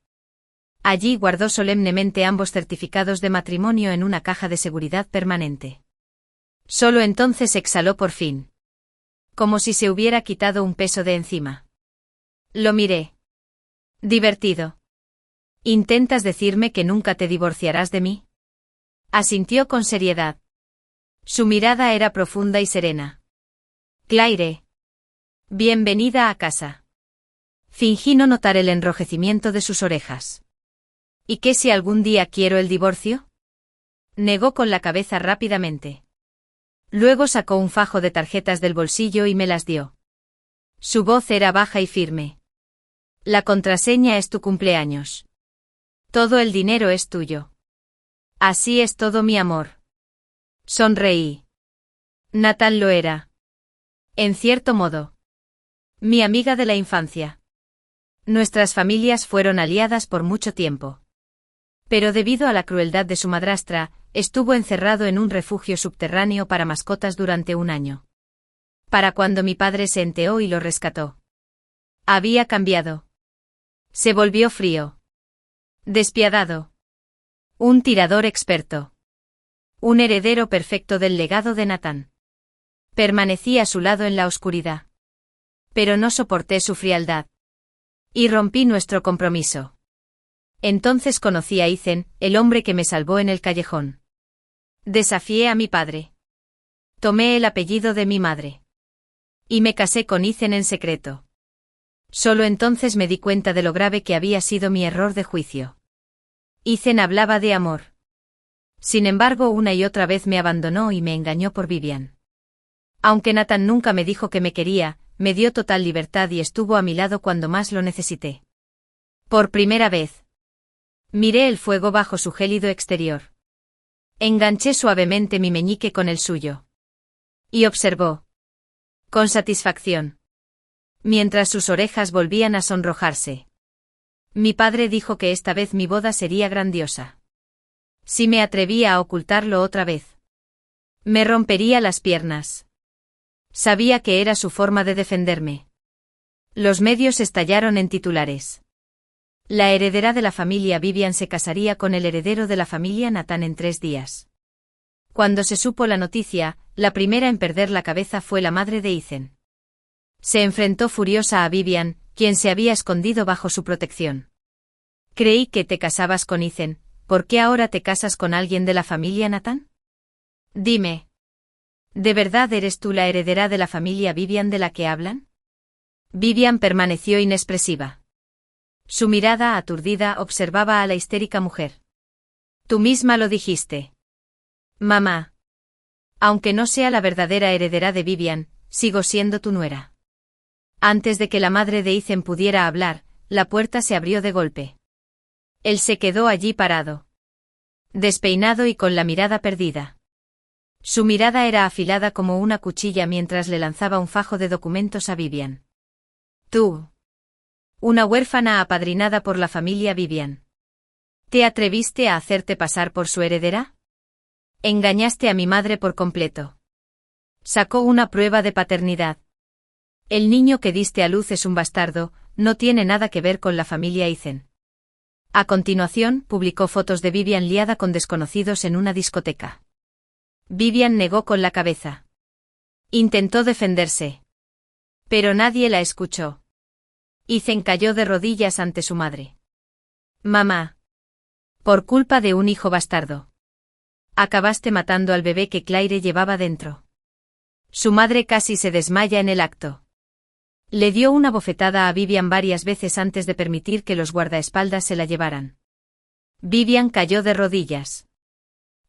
Allí guardó solemnemente ambos certificados de matrimonio en una caja de seguridad permanente. Solo entonces exhaló por fin. Como si se hubiera quitado un peso de encima. Lo miré. Divertido. ¿Intentas decirme que nunca te divorciarás de mí? Asintió con seriedad. Su mirada era profunda y serena. Claire. Bienvenida a casa. Fingí no notar el enrojecimiento de sus orejas. ¿Y qué si algún día quiero el divorcio? Negó con la cabeza rápidamente. Luego sacó un fajo de tarjetas del bolsillo y me las dio. Su voz era baja y firme. La contraseña es tu cumpleaños. Todo el dinero es tuyo. Así es todo, mi amor. Sonreí. Nathan lo era. En cierto modo. Mi amiga de la infancia. Nuestras familias fueron aliadas por mucho tiempo. Pero debido a la crueldad de su madrastra, estuvo encerrado en un refugio subterráneo para mascotas durante 1 año. Para cuando mi padre se enteró y lo rescató. Había cambiado. Se volvió frío. Despiadado. Un tirador experto. Un heredero perfecto del legado de Nathan. Permanecí a su lado en la oscuridad. Pero no soporté su frialdad. Y rompí nuestro compromiso. Entonces conocí a Ethan, el hombre que me salvó en el callejón. Desafié a mi padre. Tomé el apellido de mi madre. Y me casé con Ethan en secreto. Solo entonces me di cuenta de lo grave que había sido mi error de juicio. Ethan hablaba de amor. Sin embargo, una y otra vez me abandonó y me engañó por Vivian. Aunque Nathan nunca me dijo que me quería, me dio total libertad y estuvo a mi lado cuando más lo necesité. Por primera vez. Miré el fuego bajo su gélido exterior. Enganché suavemente mi meñique con el suyo. Y observó. Con satisfacción. Mientras sus orejas volvían a sonrojarse. Mi padre dijo que esta vez mi boda sería grandiosa. Si me atrevía a ocultarlo otra vez. Me rompería las piernas. Sabía que era su forma de defenderme. Los medios estallaron en titulares. La heredera de la familia Vivian se casaría con el heredero de la familia Nathan en 3 días. Cuando se supo la noticia, la primera en perder la cabeza fue la madre de Ethan. Se enfrentó furiosa a Vivian, quien se había escondido bajo su protección. Creí que te casabas con Ethan, ¿por qué ahora te casas con alguien de la familia Nathan? Dime. ¿De verdad eres tú la heredera de la familia Vivian de la que hablan? Vivian permaneció inexpresiva. Su mirada aturdida observaba a la histérica mujer. Tú misma lo dijiste. Mamá. Aunque no sea la verdadera heredera de Vivian, sigo siendo tu nuera. Antes de que la madre de Ethan pudiera hablar, la puerta se abrió de golpe. Él se quedó allí parado, despeinado y con la mirada perdida. Su mirada era afilada como una cuchilla mientras le lanzaba un fajo de documentos a Vivian. Tú. Una huérfana apadrinada por la familia Vivian. ¿Te atreviste a hacerte pasar por su heredera? Engañaste a mi madre por completo. Sacó una prueba de paternidad. El niño que diste a luz es un bastardo, no tiene nada que ver con la familia Ethan. A continuación, publicó fotos de Vivian liada con desconocidos en una discoteca. Vivian negó con la cabeza. Intentó defenderse. Pero nadie la escuchó. Ethan cayó de rodillas ante su madre. Mamá. Por culpa de un hijo bastardo. Acabaste matando al bebé que Claire llevaba dentro. Su madre casi se desmaya en el acto. Le dio una bofetada a Vivian varias veces antes de permitir que los guardaespaldas se la llevaran. Vivian cayó de rodillas,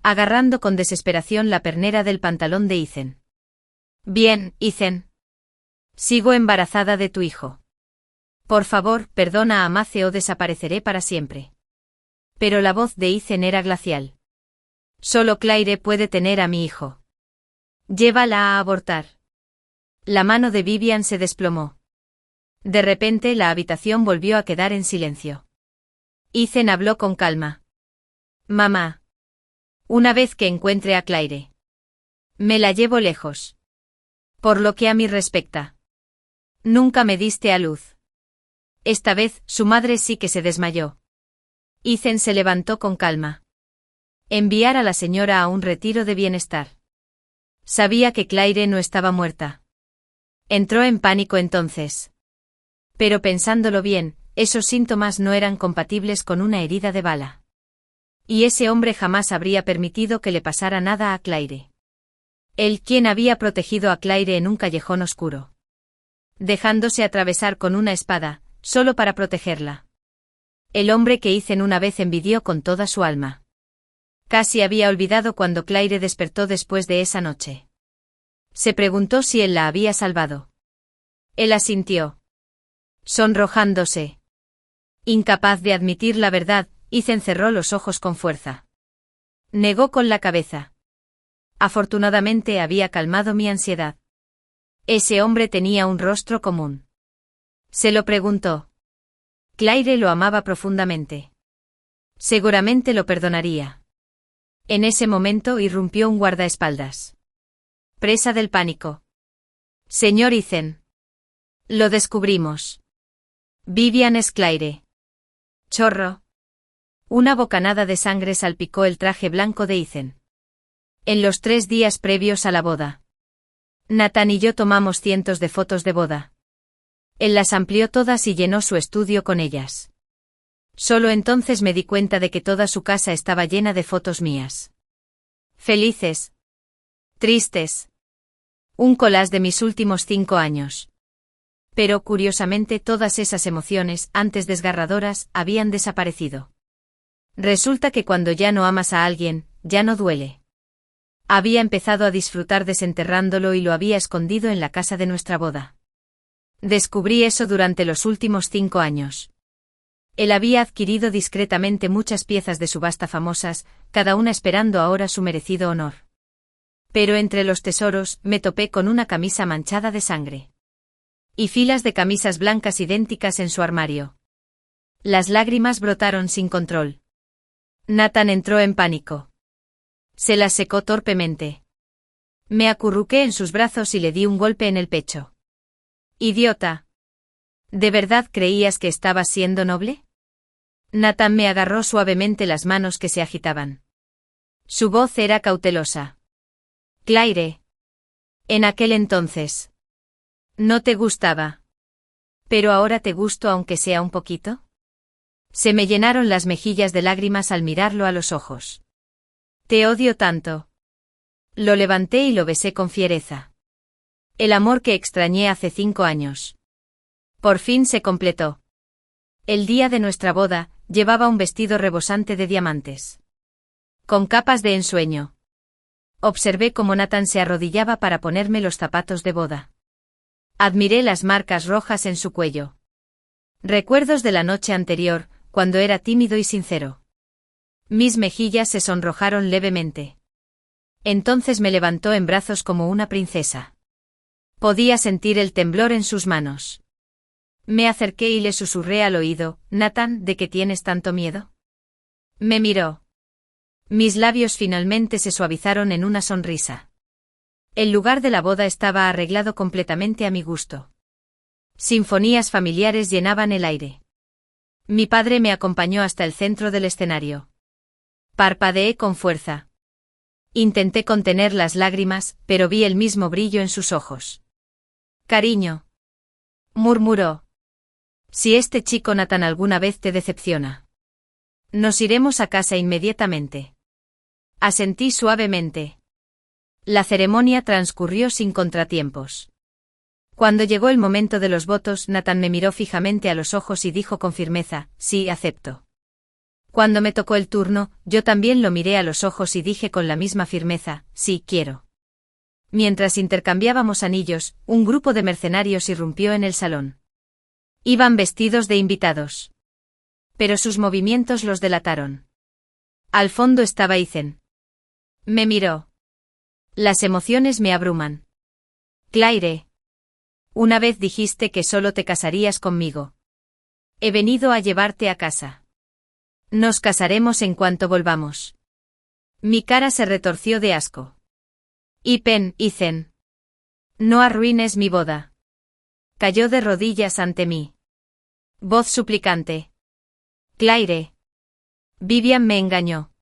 agarrando con desesperación la pernera del pantalón de Ethan. Bien, Ethan. Sigo embarazada de tu hijo. Por favor, perdona a Mace o desapareceré para siempre. Pero la voz de Ethan era glacial. Solo Claire puede tener a mi hijo. Llévala a abortar. La mano de Vivian se desplomó. De repente la habitación volvió a quedar en silencio. Ethan habló con calma. Mamá. Una vez que encuentre a Claire, me la llevo lejos. Por lo que a mí respecta. Nunca me diste a luz. Esta vez, su madre sí que se desmayó. Ethan se levantó con calma. Enviar a la señora a un retiro de bienestar. Sabía que Claire no estaba muerta. Entró en pánico entonces. Pero pensándolo bien, esos síntomas no eran compatibles con una herida de bala. Y ese hombre jamás habría permitido que le pasara nada a Claire. Él quien había protegido a Claire en un callejón oscuro. Dejándose atravesar con una espada, solo para protegerla. El hombre que Ethan una vez envidió con toda su alma. Casi había olvidado cuando Claire despertó después de esa noche. Se preguntó si él la había salvado. Él asintió. Sonrojándose. Incapaz de admitir la verdad, Ethan cerró los ojos con fuerza. Negó con la cabeza. Afortunadamente había calmado mi ansiedad. Ese hombre tenía un rostro común. Se lo preguntó. Claire lo amaba profundamente. Seguramente lo perdonaría. En ese momento irrumpió un guardaespaldas. Presa del pánico. Señor Ethan. Lo descubrimos. Vivian es Claire. Chorro. Una bocanada de sangre salpicó el traje blanco de Ethan. En los 3 días previos a la boda. Nathan y yo tomamos cientos de fotos de boda. Él las amplió todas y llenó su estudio con ellas. Solo entonces me di cuenta de que toda su casa estaba llena de fotos mías. Felices. Tristes. Un collage de mis últimos 5 años. Pero curiosamente todas esas emociones, antes desgarradoras, habían desaparecido. Resulta que cuando ya no amas a alguien, ya no duele. Había empezado a disfrutar desenterrándolo y lo había escondido en la casa de nuestra boda. Descubrí eso durante los últimos 5 años. Él había adquirido discretamente muchas piezas de subasta famosas, cada una esperando ahora su merecido honor. Pero entre los tesoros, me topé con una camisa manchada de sangre. Y filas de camisas blancas idénticas en su armario. Las lágrimas brotaron sin control. Nathan entró en pánico. Se las secó torpemente. Me acurruqué en sus brazos y le di un golpe en el pecho. Idiota. ¿De verdad creías que estabas siendo noble? Nathan me agarró suavemente las manos que se agitaban. Su voz era cautelosa. Claire. En aquel entonces. No te gustaba. ¿Pero ahora te gusto aunque sea un poquito? Se me llenaron las mejillas de lágrimas al mirarlo a los ojos. Te odio tanto. Lo levanté y lo besé con fiereza. El amor que extrañé hace 5 años. Por fin se completó. El día de nuestra boda, llevaba un vestido rebosante de diamantes. Con capas de ensueño. Observé cómo Nathan se arrodillaba para ponerme los zapatos de boda. Admiré las marcas rojas en su cuello. Recuerdos de la noche anterior, cuando era tímido y sincero. Mis mejillas se sonrojaron levemente. Entonces me levantó en brazos como una princesa. Podía sentir el temblor en sus manos. Me acerqué y le susurré al oído, «Nathan, ¿de qué tienes tanto miedo?». Me miró. Mis labios finalmente se suavizaron en una sonrisa. El lugar de la boda estaba arreglado completamente a mi gusto. Sinfonías familiares llenaban el aire. Mi padre me acompañó hasta el centro del escenario. Parpadeé con fuerza. Intenté contener las lágrimas, pero vi el mismo brillo en sus ojos. «Cariño», murmuró. «Si este chico Nathan alguna vez te decepciona, nos iremos a casa inmediatamente». Asentí suavemente. La ceremonia transcurrió sin contratiempos. Cuando llegó el momento de los votos, Nathan me miró fijamente a los ojos y dijo con firmeza, «Sí, acepto». Cuando me tocó el turno, yo también lo miré a los ojos y dije con la misma firmeza, «Sí, quiero». Mientras intercambiábamos anillos, un grupo de mercenarios irrumpió en el salón. Iban vestidos de invitados. Pero sus movimientos los delataron. Al fondo estaba Ethan. Me miró. Las emociones me abruman. «Claire. Una vez dijiste que solo te casarías conmigo. He venido a llevarte a casa. Nos casaremos en cuanto volvamos». Mi cara se retorció de asco. Ethan. No arruines mi boda. Cayó de rodillas ante mí. Voz suplicante. «Claire. Vivian me engañó.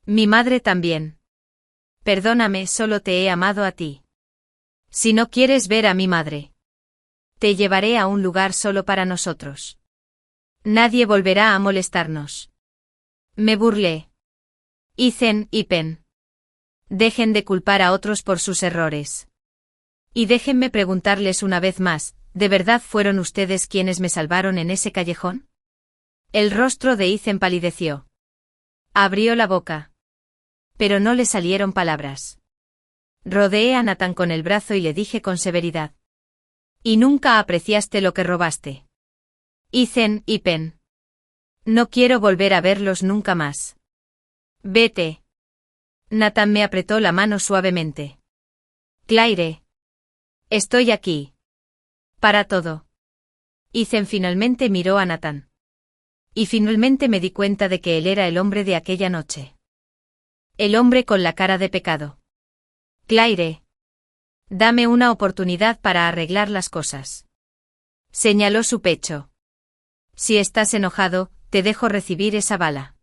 Mi madre también. Perdóname, solo te he amado a ti. Si no quieres ver a mi madre, te llevaré a un lugar solo para nosotros. Nadie volverá a molestarnos». Me burlé. Ethan y Pen. Dejen de culpar a otros por sus errores. Y déjenme preguntarles una vez más, ¿de verdad fueron ustedes quienes me salvaron en ese callejón? El rostro de Ethan palideció. Abrió la boca. Pero no le salieron palabras. Rodeé a Nathan con el brazo y le dije con severidad. «¿Y nunca apreciaste lo que robaste? Ethan y Pen. No quiero volver a verlos nunca más. Vete». Nathan me apretó la mano suavemente. «Claire. Estoy aquí. Para todo». Ethan finalmente miró a Nathan. Y finalmente me di cuenta de que él era el hombre de aquella noche. El hombre con la cara de pecado. «Claire. Dame una oportunidad para arreglar las cosas». Señaló su pecho. «Si estás enojado, te dejo recibir esa bala.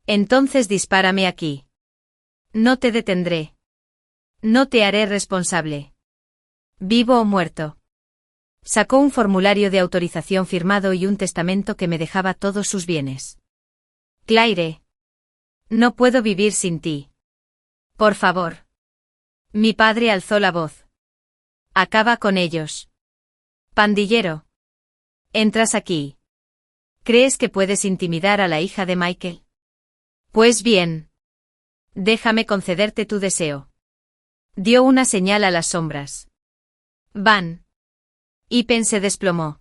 Entonces dispárame aquí. No te detendré. No te haré responsable. Vivo o muerto». Sacó un formulario de autorización firmado y un testamento que me dejaba todos sus bienes. «Claire. No puedo vivir sin ti. Por favor». Mi padre alzó la voz. «Acaba con ellos. Pandillero. Entras aquí. ¿Crees que puedes intimidar a la hija de Michael? Pues bien. Déjame concederte tu deseo». Dio una señal a las sombras. «Van». Pen se desplomó.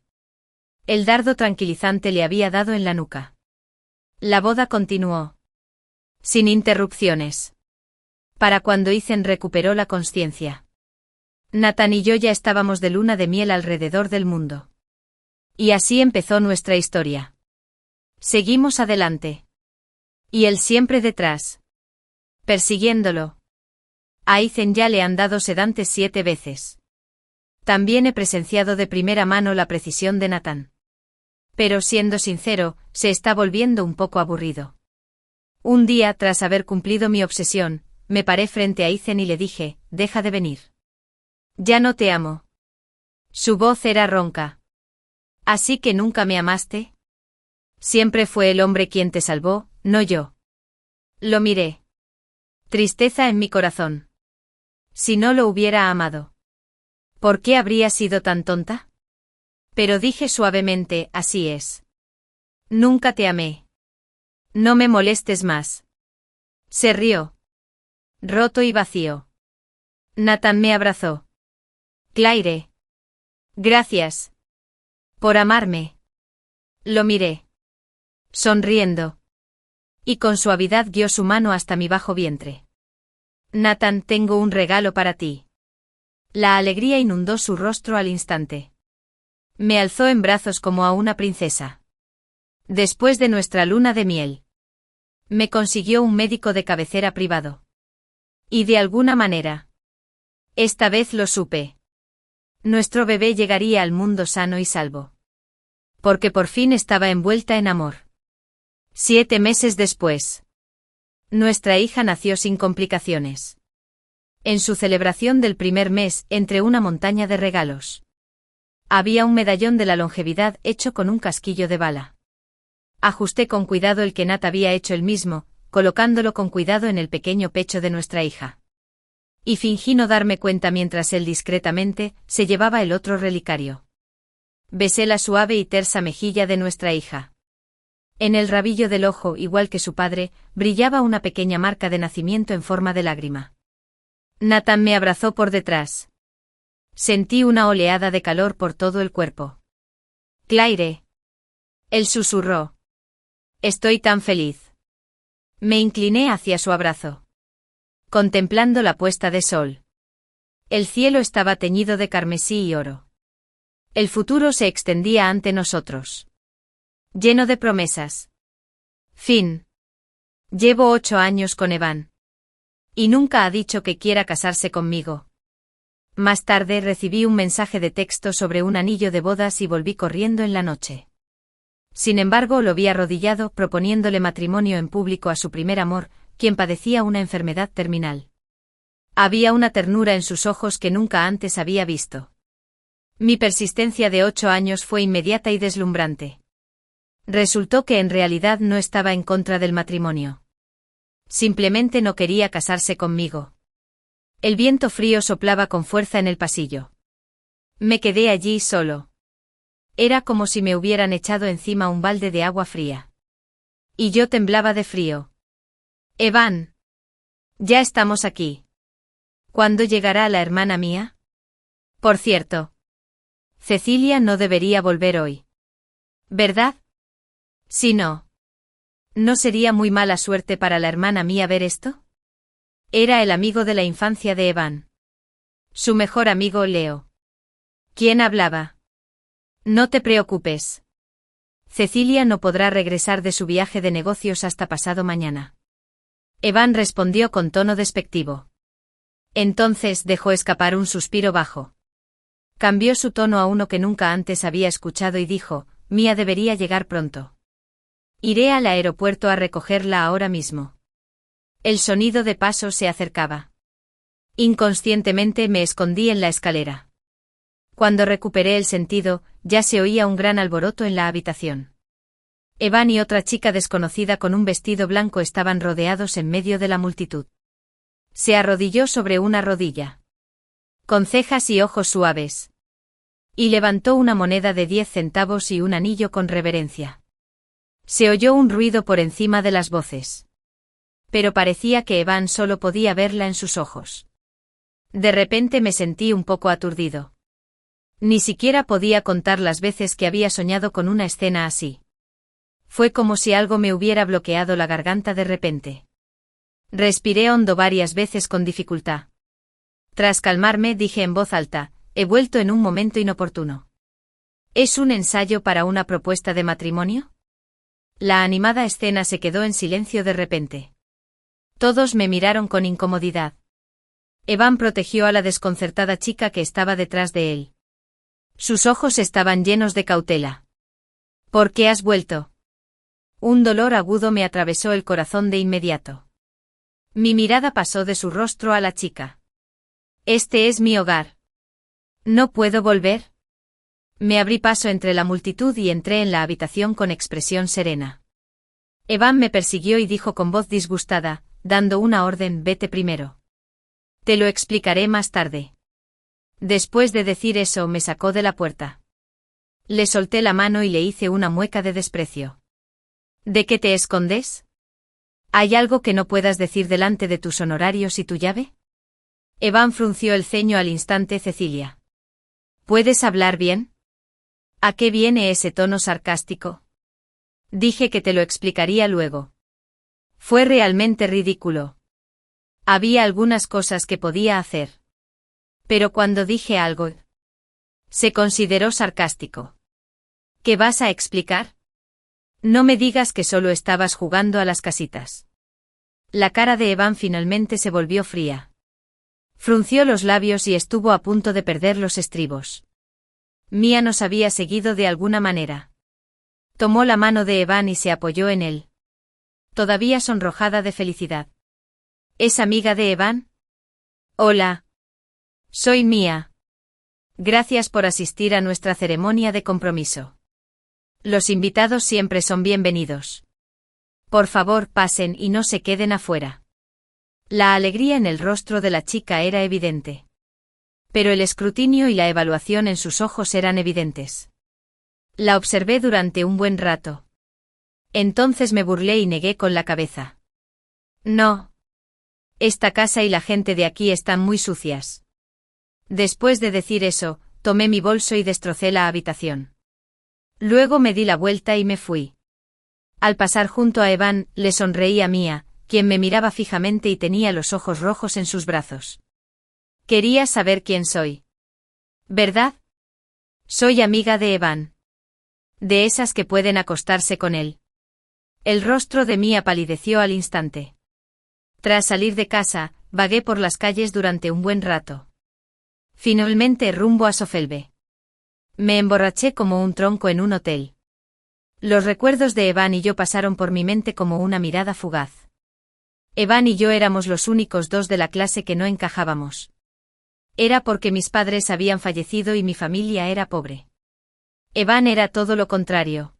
El dardo tranquilizante le había dado en la nuca. La boda continuó. Sin interrupciones. Para cuando Ethan recuperó la consciencia. Nathan y yo ya estábamos de luna de miel alrededor del mundo. Y así empezó nuestra historia. Seguimos adelante. Y él siempre detrás. Persiguiéndolo. A Ethan ya le han dado sedantes 7 veces. También he presenciado de primera mano la precisión de Nathan. Pero siendo sincero, se está volviendo un poco aburrido. Un día, tras haber cumplido mi obsesión, me paré frente a Ethan y le dije, «Deja de venir. Ya no te amo». Su voz era ronca. «¿Así que nunca me amaste? Siempre fue el hombre quien te salvó, no yo». Lo miré. Tristeza en mi corazón. Si no lo hubiera amado. ¿Por qué habría sido tan tonta? Pero dije suavemente, «Así es. Nunca te amé. No me molestes más». Se rió. Roto y vacío. Nathan me abrazó. «Claire. Gracias. Por amarme. Lo miré. Sonriendo. Y con suavidad guió su mano hasta mi bajo vientre. Nathan, tengo un regalo para ti. La alegría inundó su rostro al instante. Me alzó en brazos como a una princesa. Después de nuestra luna de miel. Me consiguió un médico de cabecera privado. Y de alguna manera. Esta vez lo supe. Nuestro bebé llegaría al mundo sano y salvo. Porque por fin estaba envuelta en amor. 7 meses después. Nuestra hija nació sin complicaciones. En su celebración del primer mes, entre una montaña de regalos. Había un medallón de la longevidad hecho con un casquillo de bala. Ajusté con cuidado el que Nat había hecho él mismo, colocándolo con cuidado en el pequeño pecho de nuestra hija. Y fingí no darme cuenta mientras él discretamente se llevaba el otro relicario. Besé la suave y tersa mejilla de nuestra hija. En el rabillo del ojo, igual que su padre, brillaba una pequeña marca de nacimiento en forma de lágrima. Nathan me abrazó por detrás. Sentí una oleada de calor por todo el cuerpo. Claire. Él susurró. Estoy tan feliz. Me incliné hacia su abrazo. Contemplando la puesta de sol. El cielo estaba teñido de carmesí y oro. El futuro se extendía ante nosotros. Lleno de promesas. Fin. Llevo 8 años con Evan. Y nunca ha dicho que quiera casarse conmigo. Más tarde recibí un mensaje de texto sobre un anillo de bodas y volví corriendo en la noche. Sin embargo, lo vi arrodillado proponiéndole matrimonio en público a su primer amor, quien padecía una enfermedad terminal. Había una ternura en sus ojos que nunca antes había visto. Mi persistencia de 8 años fue inmediata y deslumbrante. Resultó que en realidad no estaba en contra del matrimonio. Simplemente no quería casarse conmigo. El viento frío soplaba con fuerza en el pasillo. Me quedé allí solo. Era como si me hubieran echado encima un balde de agua fría. Y yo temblaba de frío. Evan. Ya estamos aquí. ¿Cuándo llegará la hermana mía? Por cierto. Cecilia no debería volver hoy. ¿Verdad? Si no. ¿No sería muy mala suerte para la hermana mía ver esto? Era el amigo de la infancia de Evan. Su mejor amigo Leo. ¿Quién hablaba? No te preocupes. Cecilia no podrá regresar de su viaje de negocios hasta pasado mañana. Evan respondió con tono despectivo. Entonces dejó escapar un suspiro bajo. Cambió su tono a uno que nunca antes había escuchado y dijo, Mía debería llegar pronto. Iré al aeropuerto a recogerla ahora mismo. El sonido de pasos se acercaba. Inconscientemente me escondí en la escalera. Cuando recuperé el sentido, ya se oía un gran alboroto en la habitación. Evan y otra chica desconocida con un vestido blanco estaban rodeados en medio de la multitud. Se arrodilló sobre una rodilla. Con cejas y ojos suaves. Y levantó una moneda de 10 centavos y un anillo con reverencia. Se oyó un ruido por encima de las voces. Pero parecía que Evan solo podía verla en sus ojos. De repente me sentí un poco aturdido. Ni siquiera podía contar las veces que había soñado con una escena así. Fue como si algo me hubiera bloqueado la garganta de repente. Respiré hondo varias veces con dificultad. Tras calmarme dije en voz alta, he vuelto en un momento inoportuno. ¿Es un ensayo para una propuesta de matrimonio? La animada escena se quedó en silencio de repente. Todos me miraron con incomodidad. Evan protegió a la desconcertada chica que estaba detrás de él. Sus ojos estaban llenos de cautela. ¿Por qué has vuelto? Un dolor agudo me atravesó el corazón de inmediato. Mi mirada pasó de su rostro a la chica. Este es mi hogar. ¿No puedo volver? Me abrí paso entre la multitud y entré en la habitación con expresión serena. Evan me persiguió y dijo con voz disgustada, dando una orden, vete primero. Te lo explicaré más tarde. Después de decir eso me sacó de la puerta. Le solté la mano y le hice una mueca de desprecio. ¿De qué te escondes? ¿Hay algo que no puedas decir delante de tus honorarios y tu llave? Evan frunció el ceño al instante. Cecilia. ¿Puedes hablar bien? ¿A qué viene ese tono sarcástico? Dije que te lo explicaría luego. Fue realmente ridículo. Había algunas cosas que podía hacer. Pero cuando dije algo, se consideró sarcástico. ¿Qué vas a explicar? No me digas que solo estabas jugando a las casitas. La cara de Evan finalmente se volvió fría. Frunció los labios y estuvo a punto de perder los estribos. Mia nos había seguido de alguna manera. Tomó la mano de Evan y se apoyó en él. Todavía sonrojada de felicidad. ¿Es amiga de Evan? Hola. Soy Mia. Gracias por asistir a nuestra ceremonia de compromiso. Los invitados siempre son bienvenidos. Por favor, pasen y no se queden afuera. La alegría en el rostro de la chica era evidente. Pero el escrutinio y la evaluación en sus ojos eran evidentes. La observé durante un buen rato. Entonces me burlé y negué con la cabeza. No. Esta casa y la gente de aquí están muy sucias. Después de decir eso, tomé mi bolso y destrocé la habitación. Luego me di la vuelta y me fui. Al pasar junto a Evan, le sonreí a Mia, quien me miraba fijamente y tenía los ojos rojos en sus brazos. Quería saber quién soy. ¿Verdad? Soy amiga de Evan. De esas que pueden acostarse con él. El rostro de Mia palideció al instante. Tras salir de casa, vagué por las calles durante un buen rato. Finalmente rumbo a Sofelbe. Me emborraché como un tronco en un hotel. Los recuerdos de Evan y yo pasaron por mi mente como una mirada fugaz. Evan y yo éramos los únicos dos de la clase que no encajábamos. Era porque mis padres habían fallecido y mi familia era pobre. Evan era todo lo contrario.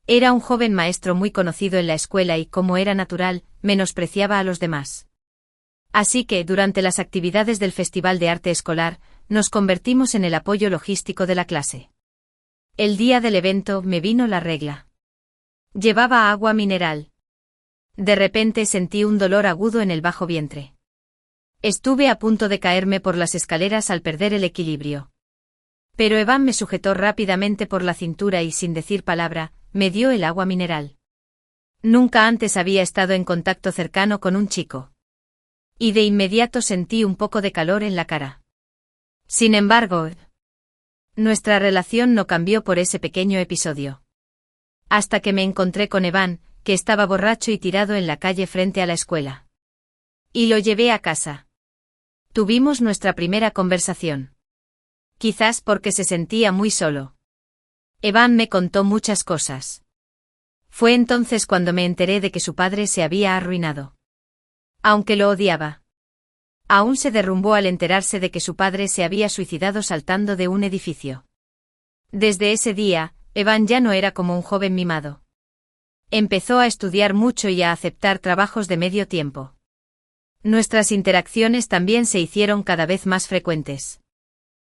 Era un joven maestro muy conocido en la escuela y, como era natural, menospreciaba a los demás. Así que, durante las actividades del Festival de Arte Escolar, nos convertimos en el apoyo logístico de la clase. El día del evento me vino la regla. Llevaba agua mineral. De repente sentí un dolor agudo en el bajo vientre. Estuve a punto de caerme por las escaleras al perder el equilibrio. Pero Evan me sujetó rápidamente por la cintura y, sin decir palabra, me dio el agua mineral. Nunca antes había estado en contacto cercano con un chico. Y de inmediato sentí un poco de calor en la cara. Sin embargo, nuestra relación no cambió por ese pequeño episodio. Hasta que me encontré con Evan, que estaba borracho y tirado en la calle frente a la escuela. Y lo llevé a casa. Tuvimos nuestra primera conversación. Quizás porque se sentía muy solo. Evan me contó muchas cosas. Fue entonces cuando me enteré de que su padre se había arruinado. Aunque lo odiaba. Aún se derrumbó al enterarse de que su padre se había suicidado saltando de un edificio. Desde ese día, Evan ya no era como un joven mimado. Empezó a estudiar mucho y a aceptar trabajos de medio tiempo. Nuestras interacciones también se hicieron cada vez más frecuentes.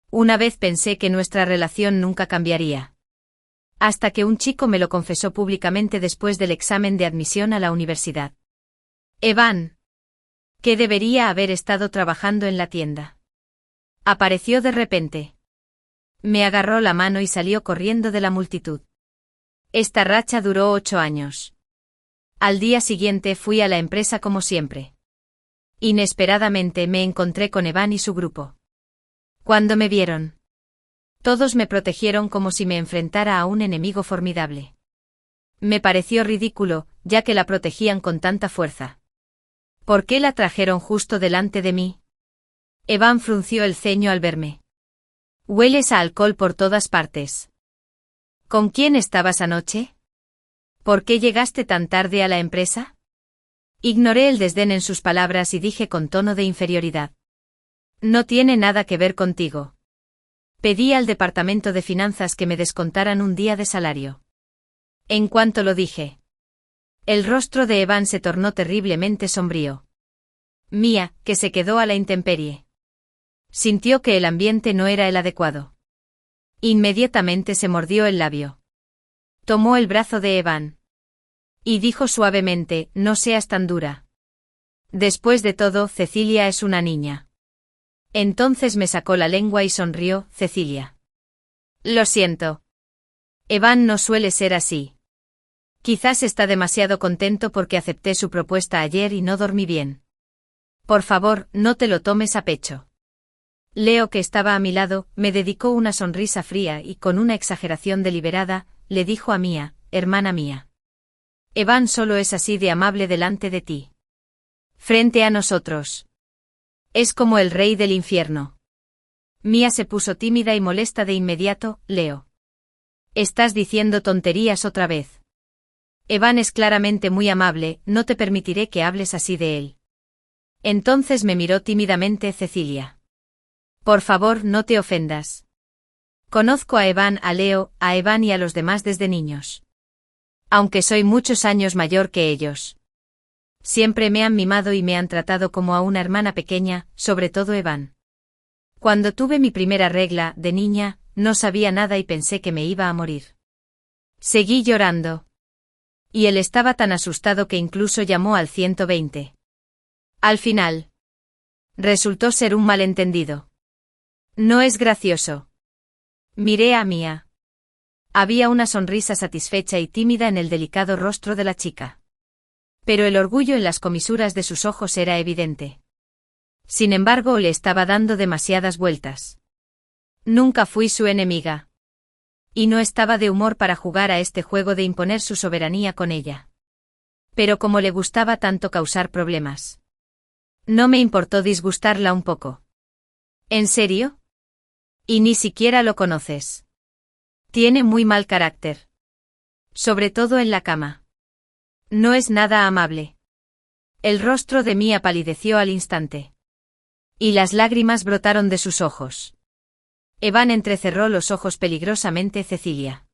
Una vez pensé que nuestra relación nunca cambiaría. Hasta que un chico me lo confesó públicamente después del examen de admisión a la universidad. Evan, que debería haber estado trabajando en la tienda. Apareció de repente. Me agarró la mano y salió corriendo de la multitud. Esta racha duró 8 años. Al día siguiente fui a la empresa como siempre. Inesperadamente me encontré con Evan y su grupo. Cuando me vieron, todos me protegieron como si me enfrentara a un enemigo formidable. Me pareció ridículo, ya que la protegían con tanta fuerza. ¿Por qué la trajeron justo delante de mí? Evan frunció el ceño al verme. Hueles a alcohol por todas partes. ¿Con quién estabas anoche? ¿Por qué llegaste tan tarde a la empresa? Ignoré el desdén en sus palabras y dije con tono de inferioridad. No tiene nada que ver contigo. Pedí al departamento de finanzas que me descontaran un día de salario. En cuanto lo dije, el rostro de Evan se tornó terriblemente sombrío. Mia, que se quedó a la intemperie. Sintió que el ambiente no era el adecuado. Inmediatamente se mordió el labio. Tomó el brazo de Evan. Y dijo suavemente, no seas tan dura. Después de todo, Cecilia es una niña. Entonces me sacó la lengua y sonrió, Cecilia. Lo siento. Evan no suele ser así. Quizás está demasiado contento porque acepté su propuesta ayer y no dormí bien. Por favor, no te lo tomes a pecho. Leo, que estaba a mi lado, me dedicó una sonrisa fría y con una exageración deliberada, le dijo a Mía, hermana mía. Evan solo es así de amable delante de ti. Frente a nosotros. Es como el rey del infierno. Mía se puso tímida y molesta de inmediato. Leo. Estás diciendo tonterías otra vez. Evan es claramente muy amable, no te permitiré que hables así de él. Entonces me miró tímidamente Cecilia. Por favor, no te ofendas. Conozco a Evan, a Leo, a Evan y a los demás desde niños. Aunque soy muchos años mayor que ellos. Siempre me han mimado y me han tratado como a una hermana pequeña, sobre todo Evan. Cuando tuve mi primera regla, de niña, no sabía nada y pensé que me iba a morir. Seguí llorando. Y él estaba tan asustado que incluso llamó al 120. Al final. Resultó ser un malentendido. No es gracioso. Miré a Mía. Había una sonrisa satisfecha y tímida en el delicado rostro de la chica. Pero el orgullo en las comisuras de sus ojos era evidente. Sin embargo, le estaba dando demasiadas vueltas. Nunca fui su enemiga. Y no estaba de humor para jugar a este juego de imponer su soberanía con ella. Pero como le gustaba tanto causar problemas. No me importó disgustarla un poco. ¿En serio? Y ni siquiera lo conoces. Tiene muy mal carácter. Sobre todo en la cama. No es nada amable. El rostro de Mía palideció al instante. Y las lágrimas brotaron de sus ojos. Evan entrecerró los ojos peligrosamente. Cecilia.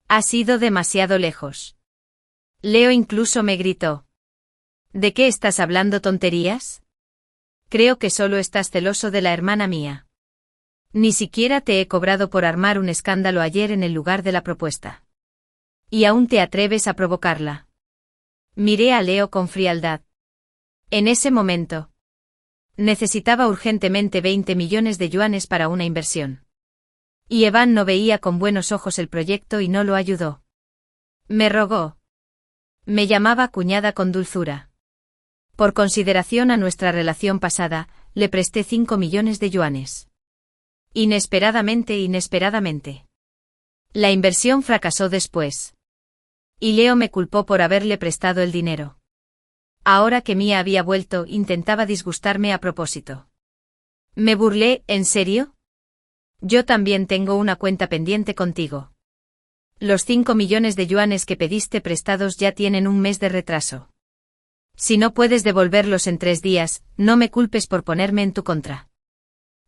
Has ido demasiado lejos. Leo incluso me gritó. ¿De qué estás hablando tonterías? Creo que solo estás celoso de la hermana mía. Ni siquiera te he cobrado por armar un escándalo ayer en el lugar de la propuesta. Y aún te atreves a provocarla. Miré a Leo con frialdad. En ese momento. Necesitaba urgentemente 20 millones de yuanes para una inversión. Y Evan no veía con buenos ojos el proyecto y no lo ayudó. Me rogó. Me llamaba cuñada con dulzura. Por consideración a nuestra relación pasada, le presté 5 millones de yuanes. Inesperadamente. La inversión fracasó después. Y Leo me culpó por haberle prestado el dinero. Ahora que Mía había vuelto, intentaba disgustarme a propósito. Me burlé. ¿En serio? Yo también tengo una cuenta pendiente contigo. Los 5 millones de yuanes que pediste prestados ya tienen un mes de retraso. Si no puedes devolverlos en 3 días, no me culpes por ponerme en tu contra.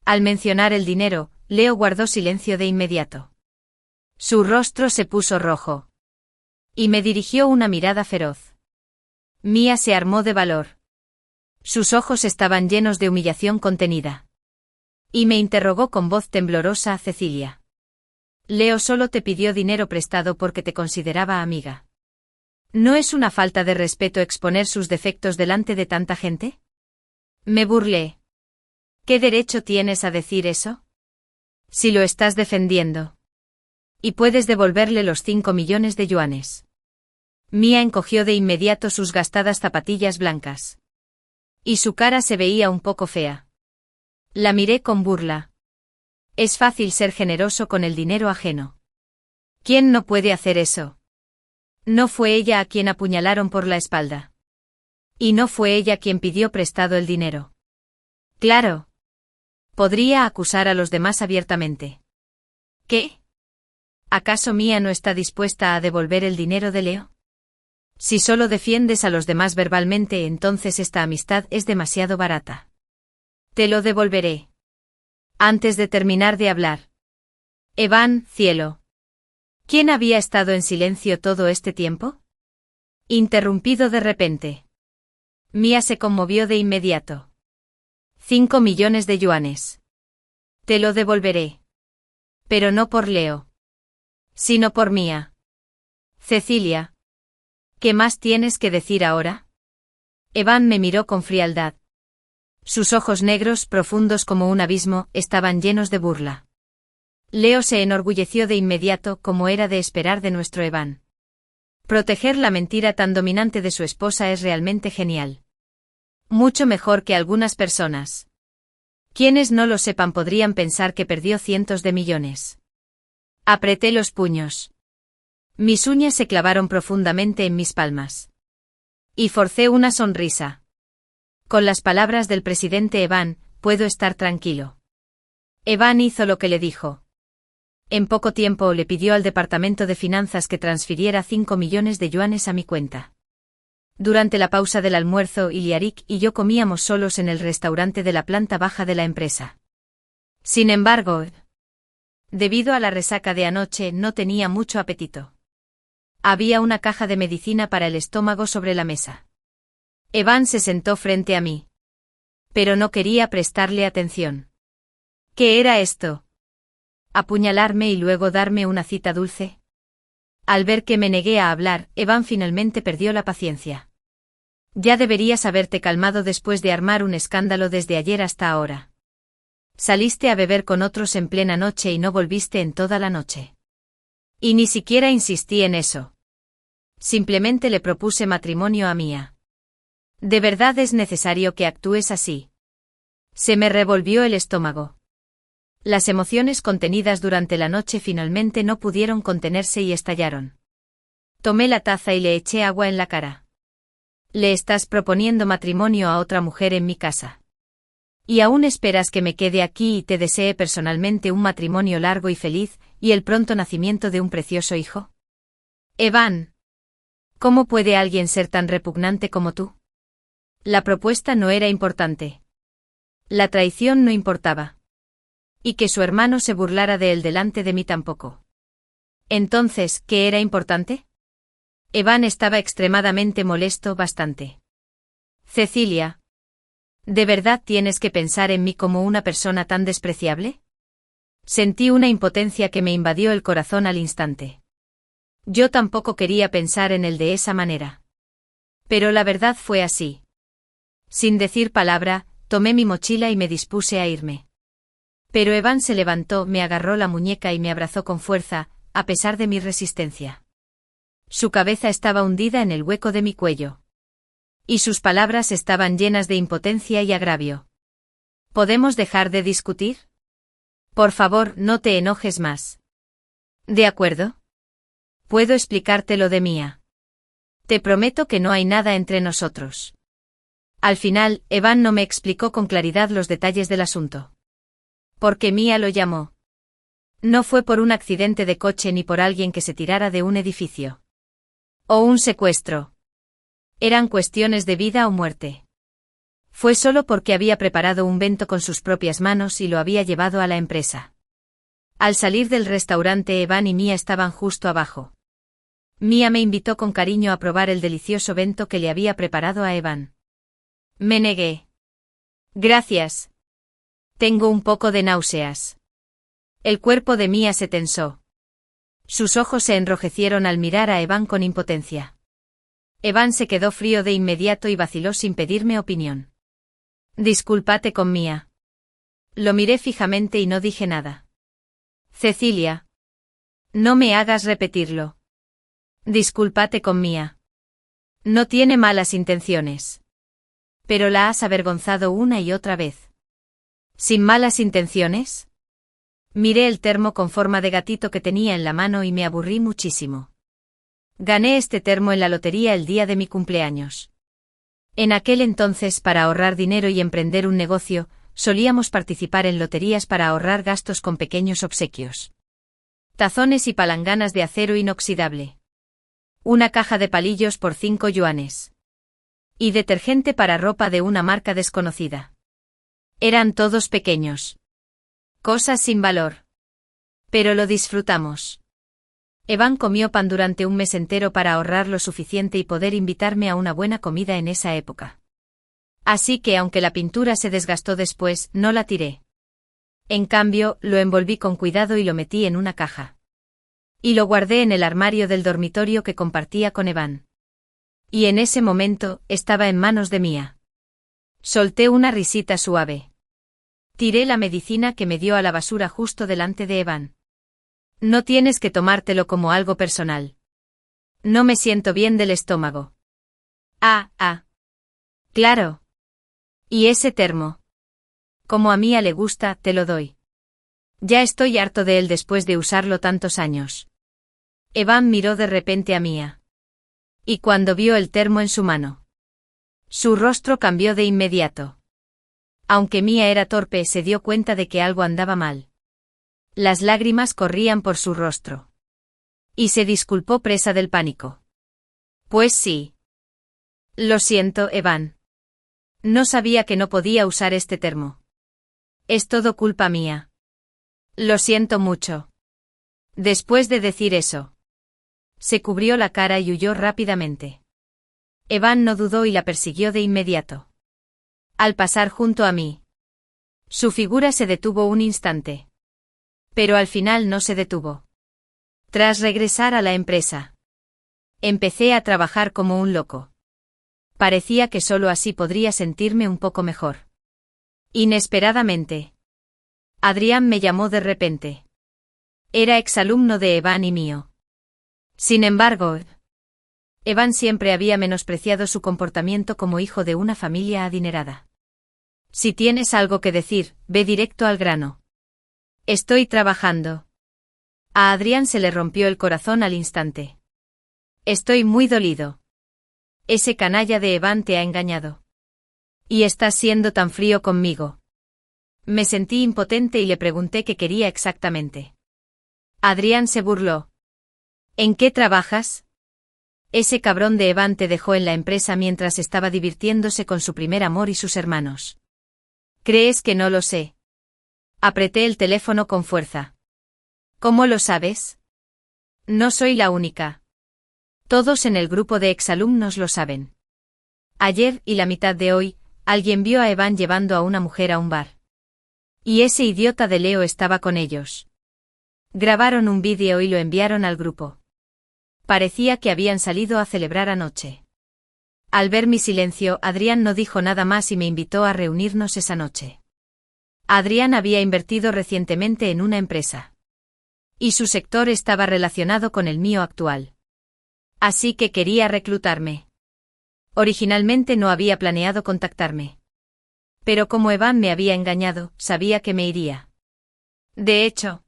Al mencionar el dinero, Leo guardó silencio de inmediato. Su rostro se puso rojo. Y me dirigió una mirada feroz. Mía se armó de valor. Sus ojos estaban llenos de humillación contenida. Y me interrogó con voz temblorosa. Cecilia. Leo solo te pidió dinero prestado porque te consideraba amiga. ¿No es una falta de respeto exponer sus defectos delante de tanta gente? Me burlé. ¿Qué derecho tienes a decir eso? Si lo estás defendiendo. Y puedes devolverle los 5 millones de yuanes. Mía encogió de inmediato sus gastadas zapatillas blancas. Y su cara se veía un poco fea. La miré con burla. Es fácil ser generoso con el dinero ajeno. ¿Quién no puede hacer eso? No fue ella a quien apuñalaron por la espalda. Y no fue ella quien pidió prestado el dinero. Claro. Podría acusar a los demás abiertamente. ¿Qué? ¿Acaso Mía no está dispuesta a devolver el dinero de Leo? Si solo defiendes a los demás verbalmente, entonces esta amistad es demasiado barata. Te lo devolveré. Antes de terminar de hablar. Evan, cielo. ¿Quién había estado en silencio todo este tiempo? Interrumpido de repente. Mía se conmovió de inmediato. 5 millones de yuanes. Te lo devolveré. Pero no por Leo. Sino por Mía. Cecilia. ¿Qué más tienes que decir ahora? Evan me miró con frialdad. Sus ojos negros, profundos como un abismo, estaban llenos de burla. Leo se enorgulleció de inmediato, como era de esperar de nuestro Evan. Proteger la mentira tan dominante de su esposa es realmente genial. Mucho mejor que algunas personas. Quienes no lo sepan podrían pensar que perdió cientos de millones. Apreté los puños. Mis uñas se clavaron profundamente en mis palmas. Y forcé una sonrisa. Con las palabras del presidente Evan, puedo estar tranquilo. Evan hizo lo que le dijo. En poco tiempo le pidió al departamento de finanzas que transfiriera 5 millones de yuanes a mi cuenta. Durante la pausa del almuerzo, Iliarik y yo comíamos solos en el restaurante de la planta baja de la empresa. Sin embargo, debido a la resaca de anoche, no tenía mucho apetito. Había una caja de medicina para el estómago sobre la mesa. Evan se sentó frente a mí. Pero no quería prestarle atención. ¿Qué era esto? ¿Apuñalarme y luego darme una cita dulce? Al ver que me negué a hablar, Evan finalmente perdió la paciencia. Ya deberías haberte calmado después de armar un escándalo desde ayer hasta ahora. Saliste a beber con otros en plena noche y no volviste en toda la noche. Y ni siquiera insistí en eso. Simplemente le propuse matrimonio a Mia. ¿De verdad es necesario que actúes así? Se me revolvió el estómago. Las emociones contenidas durante la noche finalmente no pudieron contenerse y estallaron. Tomé la taza y le eché agua en la cara. Le estás proponiendo matrimonio a otra mujer en mi casa. ¿Y aún esperas que me quede aquí y te desee personalmente un matrimonio largo y feliz, y el pronto nacimiento de un precioso hijo? Evan, ¿cómo puede alguien ser tan repugnante como tú? La propuesta no era importante. La traición no importaba. Y que su hermano se burlara de él delante de mí tampoco. Entonces, ¿qué era importante? Evan estaba extremadamente molesto, bastante. Cecilia, ¿de verdad tienes que pensar en mí como una persona tan despreciable? Sentí una impotencia que me invadió el corazón al instante. Yo tampoco quería pensar en él de esa manera. Pero la verdad fue así. Sin decir palabra, tomé mi mochila y me dispuse a irme. Pero Evan se levantó, me agarró la muñeca y me abrazó con fuerza, a pesar de mi resistencia. Su cabeza estaba hundida en el hueco de mi cuello. Y sus palabras estaban llenas de impotencia y agravio. ¿Podemos dejar de discutir? Por favor, no te enojes más. ¿De acuerdo? Puedo explicarte lo de Mia. Te prometo que no hay nada entre nosotros. Al final, Evan no me explicó con claridad los detalles del asunto. Porque Mia lo llamó. No fue por un accidente de coche ni por alguien que se tirara de un edificio. O un secuestro. Eran cuestiones de vida o muerte. Fue solo porque había preparado un bento con sus propias manos y lo había llevado a la empresa. Al salir del restaurante, Evan y Mia estaban justo abajo. Mia me invitó con cariño a probar el delicioso bento que le había preparado a Evan. Me negué. Gracias. Tengo un poco de náuseas. El cuerpo de Mia se tensó. Sus ojos se enrojecieron al mirar a Evan con impotencia. Evan se quedó frío de inmediato y vaciló sin pedirme opinión. Discúlpate con Mia. Lo miré fijamente y no dije nada. Cecilia. No me hagas repetirlo. Discúlpate con Mia. No tiene malas intenciones. Pero la has avergonzado una y otra vez. ¿Sin malas intenciones? Miré el termo con forma de gatito que tenía en la mano y me aburrí muchísimo. Gané este termo en la lotería el día de mi cumpleaños. En aquel entonces, para ahorrar dinero y emprender un negocio, solíamos participar en loterías para ahorrar gastos con pequeños obsequios. Tazones y palanganas de acero inoxidable. Una caja de palillos por 5 yuanes. Y detergente para ropa de una marca desconocida. Eran todos pequeños. Cosas sin valor. Pero lo disfrutamos. Evan comió pan durante un mes entero para ahorrar lo suficiente y poder invitarme a una buena comida en esa época. Así que aunque la pintura se desgastó después, no la tiré. En cambio, lo envolví con cuidado y lo metí en una caja. Y lo guardé en el armario del dormitorio que compartía con Evan. Y en ese momento, estaba en manos de Mia. Solté una risita suave. Tiré la medicina que me dio a la basura justo delante de Evan. No tienes que tomártelo como algo personal. No me siento bien del estómago. Claro. ¿Y ese termo? Como a Mía le gusta, te lo doy. Ya estoy harto de él después de usarlo tantos años. Evan miró de repente a Mía. Y cuando vio el termo en su mano, su rostro cambió de inmediato. Aunque Mía era torpe, se dio cuenta de que algo andaba mal. Las lágrimas corrían por su rostro. Y se disculpó presa del pánico. Pues sí. Lo siento, Evan. No sabía que no podía usar este termo. Es todo culpa mía. Lo siento mucho. Después de decir eso, se cubrió la cara y huyó rápidamente. Evan no dudó y la persiguió de inmediato. Al pasar junto a mí, su figura se detuvo un instante. Pero al final no se detuvo. Tras regresar a la empresa, empecé a trabajar como un loco. Parecía que solo así podría sentirme un poco mejor. Inesperadamente, Adrián me llamó de repente. Era exalumno de Evan y mío. Sin embargo, Evan siempre había menospreciado su comportamiento como hijo de una familia adinerada. Si tienes algo que decir, ve directo al grano. Estoy trabajando. A Adrián se le rompió el corazón al instante. Estoy muy dolido. Ese canalla de Evan te ha engañado. Y estás siendo tan frío conmigo. Me sentí impotente y le pregunté qué quería exactamente. Adrián se burló. ¿En qué trabajas? Ese cabrón de Evan te dejó en la empresa mientras estaba divirtiéndose con su primer amor y sus hermanos. ¿Crees que no lo sé? Apreté el teléfono con fuerza. ¿Cómo lo sabes? No soy la única. Todos en el grupo de exalumnos lo saben. Ayer y la mitad de hoy, alguien vio a Evan llevando a una mujer a un bar. Y ese idiota de Leo estaba con ellos. Grabaron un vídeo y lo enviaron al grupo. Parecía que habían salido a celebrar anoche. Al ver mi silencio, Adrián no dijo nada más y me invitó a reunirnos esa noche. Adrián había invertido recientemente en una empresa. Y su sector estaba relacionado con el mío actual. Así que quería reclutarme. Originalmente no había planeado contactarme. Pero como Evan me había engañado, sabía que me iría. De hecho,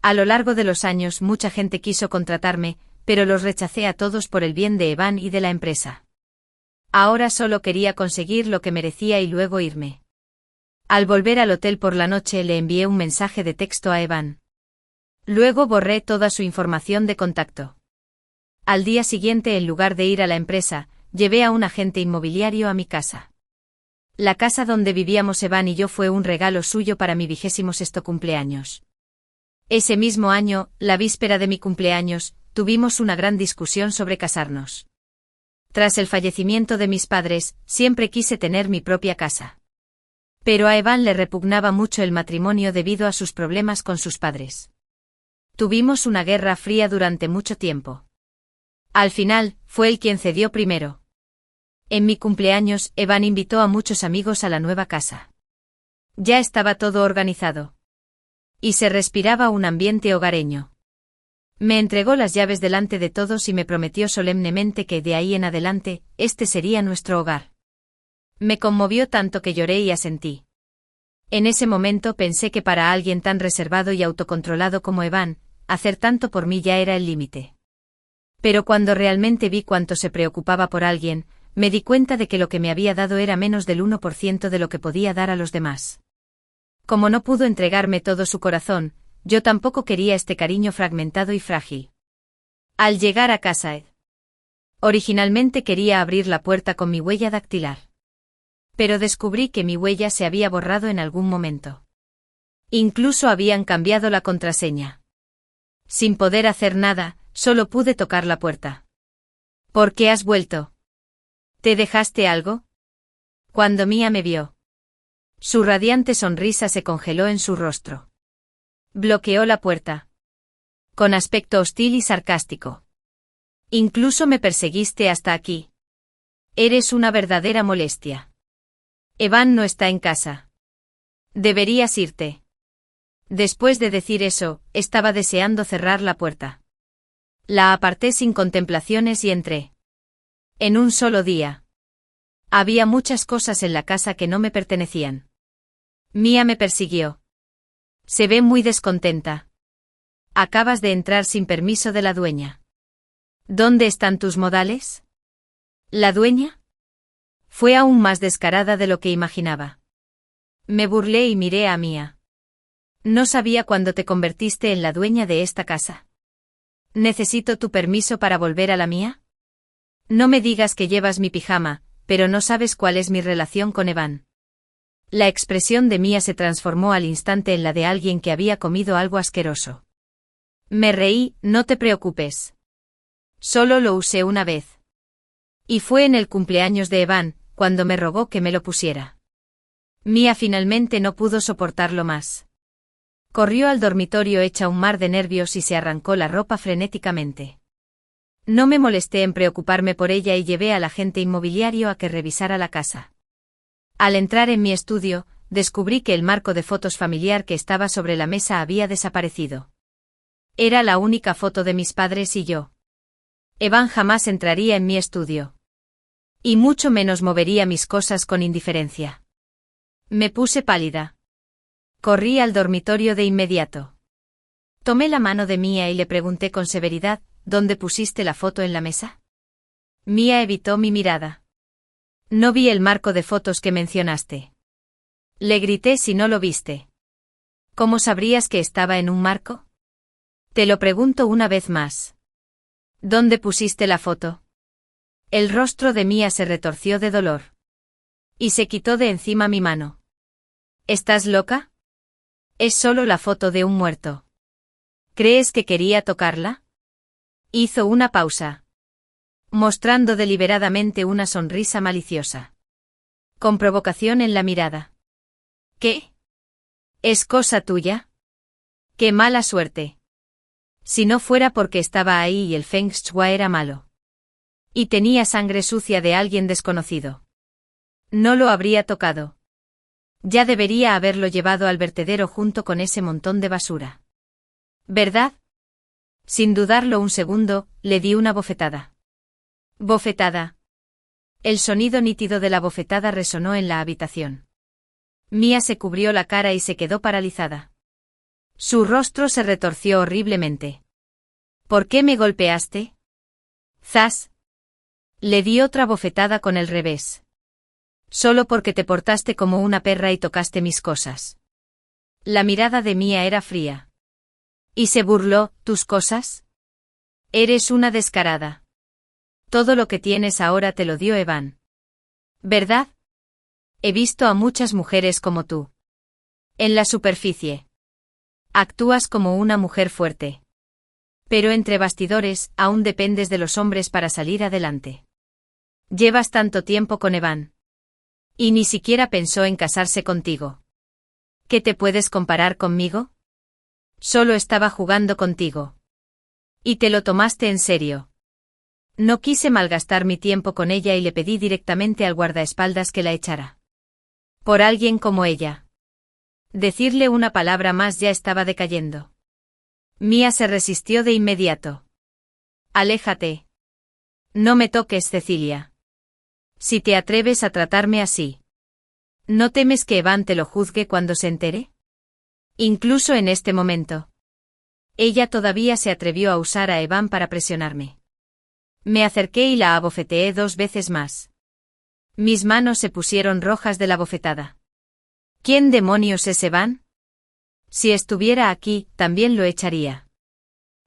a lo largo de los años mucha gente quiso contratarme, pero los rechacé a todos por el bien de Evan y de la empresa. Ahora solo quería conseguir lo que merecía y luego irme. Al volver al hotel por la noche le envié un mensaje de texto a Evan. Luego borré toda su información de contacto. Al día siguiente, en lugar de ir a la empresa, llevé a un agente inmobiliario a mi casa. La casa donde vivíamos Evan y yo fue un regalo suyo para mi 26º cumpleaños. Ese mismo año, la víspera de mi cumpleaños, tuvimos una gran discusión sobre casarnos. Tras el fallecimiento de mis padres, siempre quise tener mi propia casa. Pero a Evan le repugnaba mucho el matrimonio debido a sus problemas con sus padres. Tuvimos una guerra fría durante mucho tiempo. Al final, fue él quien cedió primero. En mi cumpleaños, Evan invitó a muchos amigos a la nueva casa. Ya estaba todo organizado. Y se respiraba un ambiente hogareño. Me entregó las llaves delante de todos y me prometió solemnemente que de ahí en adelante, este sería nuestro hogar. Me conmovió tanto que lloré y asentí. En ese momento pensé que para alguien tan reservado y autocontrolado como Evan, hacer tanto por mí ya era el límite. Pero cuando realmente vi cuánto se preocupaba por alguien, me di cuenta de que lo que me había dado era menos del 1% de lo que podía dar a los demás. Como no pudo entregarme todo su corazón, yo tampoco quería este cariño fragmentado y frágil. Al llegar a casa, originalmente quería abrir la puerta con mi huella dactilar. Pero descubrí que mi huella se había borrado en algún momento. Incluso habían cambiado la contraseña. Sin poder hacer nada, solo pude tocar la puerta. ¿Por qué has vuelto? ¿Te dejaste algo? Cuando Mía me vio, su radiante sonrisa se congeló en su rostro. Bloqueó la puerta. Con aspecto hostil y sarcástico. Incluso me perseguiste hasta aquí. Eres una verdadera molestia. Evan no está en casa. Deberías irte. Después de decir eso, estaba deseando cerrar la puerta. La aparté sin contemplaciones y entré. En un solo día. Había muchas cosas en la casa que no me pertenecían. Mia me persiguió. Se ve muy descontenta. Acabas de entrar sin permiso de la dueña. ¿Dónde están tus modales? ¿La dueña? Fue aún más descarada de lo que imaginaba. Me burlé y miré a Mia. No sabía cuándo te convertiste en la dueña de esta casa. ¿Necesito tu permiso para volver a la mía? No me digas que llevas mi pijama, pero no sabes cuál es mi relación con Evan. La expresión de Mia se transformó al instante en la de alguien que había comido algo asqueroso. Me reí, no te preocupes. Solo lo usé una vez. Y fue en el cumpleaños de Evan, cuando me rogó que me lo pusiera. Mia finalmente no pudo soportarlo más. Corrió al dormitorio hecha un mar de nervios y se arrancó la ropa frenéticamente. No me molesté en preocuparme por ella y llevé al agente inmobiliario a que revisara la casa. Al entrar en mi estudio, descubrí que el marco de fotos familiar que estaba sobre la mesa había desaparecido. Era la única foto de mis padres y yo. Evan jamás entraría en mi estudio. Y mucho menos movería mis cosas con indiferencia. Me puse pálida. Corrí al dormitorio de inmediato. Tomé la mano de Mia y le pregunté con severidad, ¿dónde pusiste la foto en la mesa? Mia evitó mi mirada. No vi el marco de fotos que mencionaste. Le grité si no lo viste. ¿Cómo sabrías que estaba en un marco? Te lo pregunto una vez más. ¿Dónde pusiste la foto? El rostro de Mia se retorció de dolor. Y se quitó de encima mi mano. ¿Estás loca? Es solo la foto de un muerto. ¿Crees que quería tocarla? Hizo una pausa. Mostrando deliberadamente una sonrisa maliciosa. Con provocación en la mirada. ¿Qué? ¿Es cosa tuya? ¡Qué mala suerte! Si no fuera porque estaba ahí y el Feng Shui era malo. Y tenía sangre sucia de alguien desconocido. No lo habría tocado. Ya debería haberlo llevado al vertedero junto con ese montón de basura. ¿Verdad? Sin dudarlo un segundo, le di una bofetada. Bofetada. El sonido nítido de la bofetada resonó en la habitación. Mia se cubrió la cara y se quedó paralizada. Su rostro se retorció horriblemente. ¿Por qué me golpeaste? ¡Zas! Le di otra bofetada con el revés. Solo porque te portaste como una perra y tocaste mis cosas. La mirada de Mia era fría. Y se burló, ¿tus cosas? Eres una descarada. Todo lo que tienes ahora te lo dio Evan. ¿Verdad? He visto a muchas mujeres como tú. En la superficie. Actúas como una mujer fuerte. Pero entre bastidores, aún dependes de los hombres para salir adelante. Llevas tanto tiempo con Evan. Y ni siquiera pensó en casarse contigo. ¿Qué te puedes comparar conmigo? Solo estaba jugando contigo. Y te lo tomaste en serio. No quise malgastar mi tiempo con ella y le pedí directamente al guardaespaldas que la echara. Por alguien como ella. Decirle una palabra más ya estaba decayendo. Mia se resistió de inmediato. Aléjate. No me toques, Cecilia. Si te atreves a tratarme así. ¿No temes que Evan te lo juzgue cuando se entere? Incluso en este momento. Ella todavía se atrevió a usar a Evan para presionarme. Me acerqué y la abofeteé 2 veces más. Mis manos se pusieron rojas de la bofetada. ¿Quién demonios es Evan? Si estuviera aquí, también lo echaría.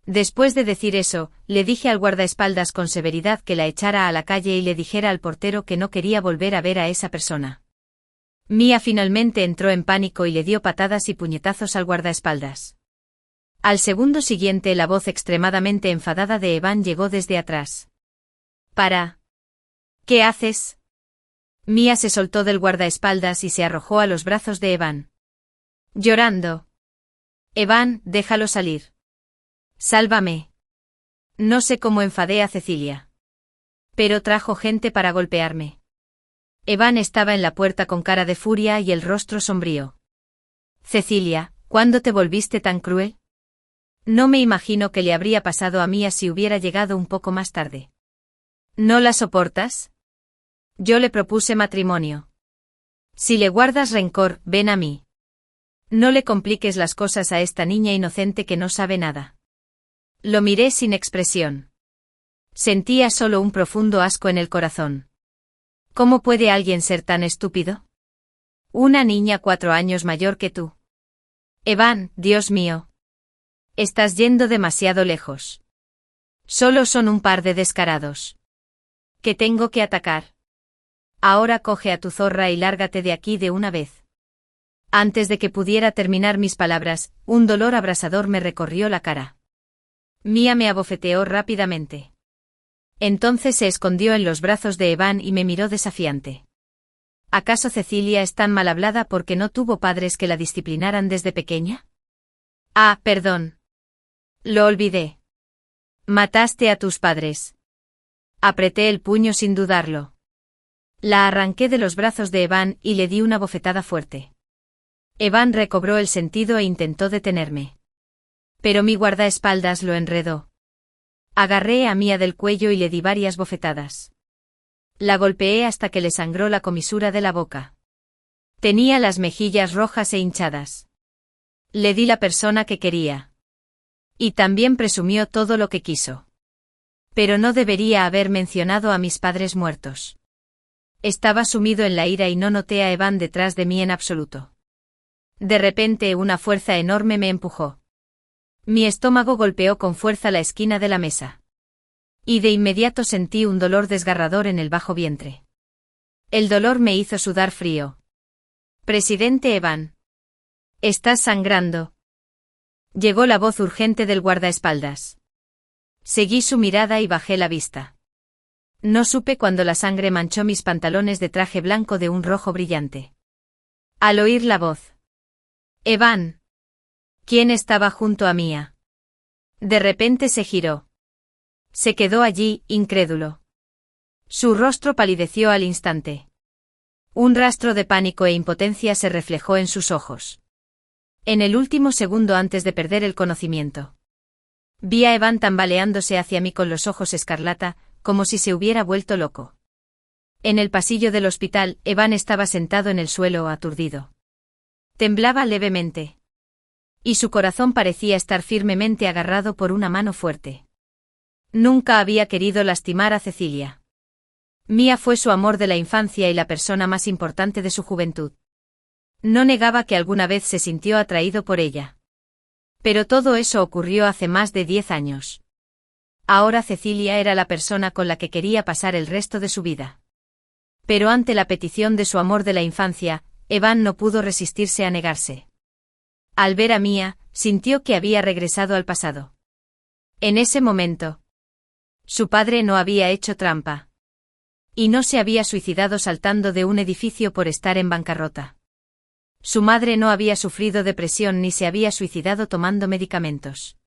Después de decir eso, le dije al guardaespaldas con severidad que la echara a la calle y le dijera al portero que no quería volver a ver a esa persona. Mia finalmente entró en pánico y le dio patadas y puñetazos al guardaespaldas. Al segundo siguiente la voz extremadamente enfadada de Evan llegó desde atrás. «¡Para! ¿Qué haces?» Mia se soltó del guardaespaldas y se arrojó a los brazos de Evan. Llorando. «Evan, déjalo salir. Sálvame». No sé cómo enfadé a Cecilia. Pero trajo gente para golpearme. Evan estaba en la puerta con cara de furia y el rostro sombrío. Cecilia, ¿cuándo te volviste tan cruel? No me imagino qué le habría pasado a Mía si hubiera llegado un poco más tarde. ¿No la soportas? Yo le propuse matrimonio. Si le guardas rencor, ven a mí. No le compliques las cosas a esta niña inocente que no sabe nada. Lo miré sin expresión. Sentía solo un profundo asco en el corazón. ¿Cómo puede alguien ser tan estúpido? Una niña 4 años mayor que tú. Evan, Dios mío. Estás yendo demasiado lejos. Solo son un par de descarados. ¿Que tengo que atacar? Ahora coge a tu zorra y lárgate de aquí de una vez. Antes de que pudiera terminar mis palabras, un dolor abrasador me recorrió la cara. Mía me abofeteó rápidamente. Entonces se escondió en los brazos de Evan y me miró desafiante. ¿Acaso Cecilia es tan mal hablada porque no tuvo padres que la disciplinaran desde pequeña? Ah, perdón. Lo olvidé. Mataste a tus padres. Apreté el puño sin dudarlo. La arranqué de los brazos de Evan y le di una bofetada fuerte. Evan recobró el sentido e intentó detenerme. Pero mi guardaespaldas lo enredó. Agarré a Mía del cuello y le di varias bofetadas. La golpeé hasta que le sangró la comisura de la boca. Tenía las mejillas rojas e hinchadas. Le di la persona que quería. Y también presumió todo lo que quiso. Pero no debería haber mencionado a mis padres muertos. Estaba sumido en la ira y no noté a Evan detrás de mí en absoluto. De repente una fuerza enorme me empujó. Mi estómago golpeó con fuerza la esquina de la mesa. Y de inmediato sentí un dolor desgarrador en el bajo vientre. El dolor me hizo sudar frío. Presidente Evan. ¿Estás sangrando? Llegó la voz urgente del guardaespaldas. Seguí su mirada y bajé la vista. No supe cuando la sangre manchó mis pantalones de traje blanco de un rojo brillante. Al oír la voz. Evan. ¿Quién estaba junto a Mía? De repente se giró. Se quedó allí, incrédulo. Su rostro palideció al instante. Un rastro de pánico e impotencia se reflejó en sus ojos. En el último segundo antes de perder el conocimiento. Vi a Evan tambaleándose hacia mí con los ojos escarlata, como si se hubiera vuelto loco. En el pasillo del hospital, Evan estaba sentado en el suelo, aturdido. Temblaba levemente. Y su corazón parecía estar firmemente agarrado por una mano fuerte. Nunca había querido lastimar a Cecilia. Mía fue su amor de la infancia y la persona más importante de su juventud. No negaba que alguna vez se sintió atraído por ella. Pero todo eso ocurrió hace más de 10 años. Ahora Cecilia era la persona con la que quería pasar el resto de su vida. Pero ante la petición de su amor de la infancia, Evan no pudo resistirse a negarse. Al ver a Mía, sintió que había regresado al pasado. En ese momento, su padre no había hecho trampa. Y no se había suicidado saltando de un edificio por estar en bancarrota. Su madre no había sufrido depresión ni se había suicidado tomando medicamentos.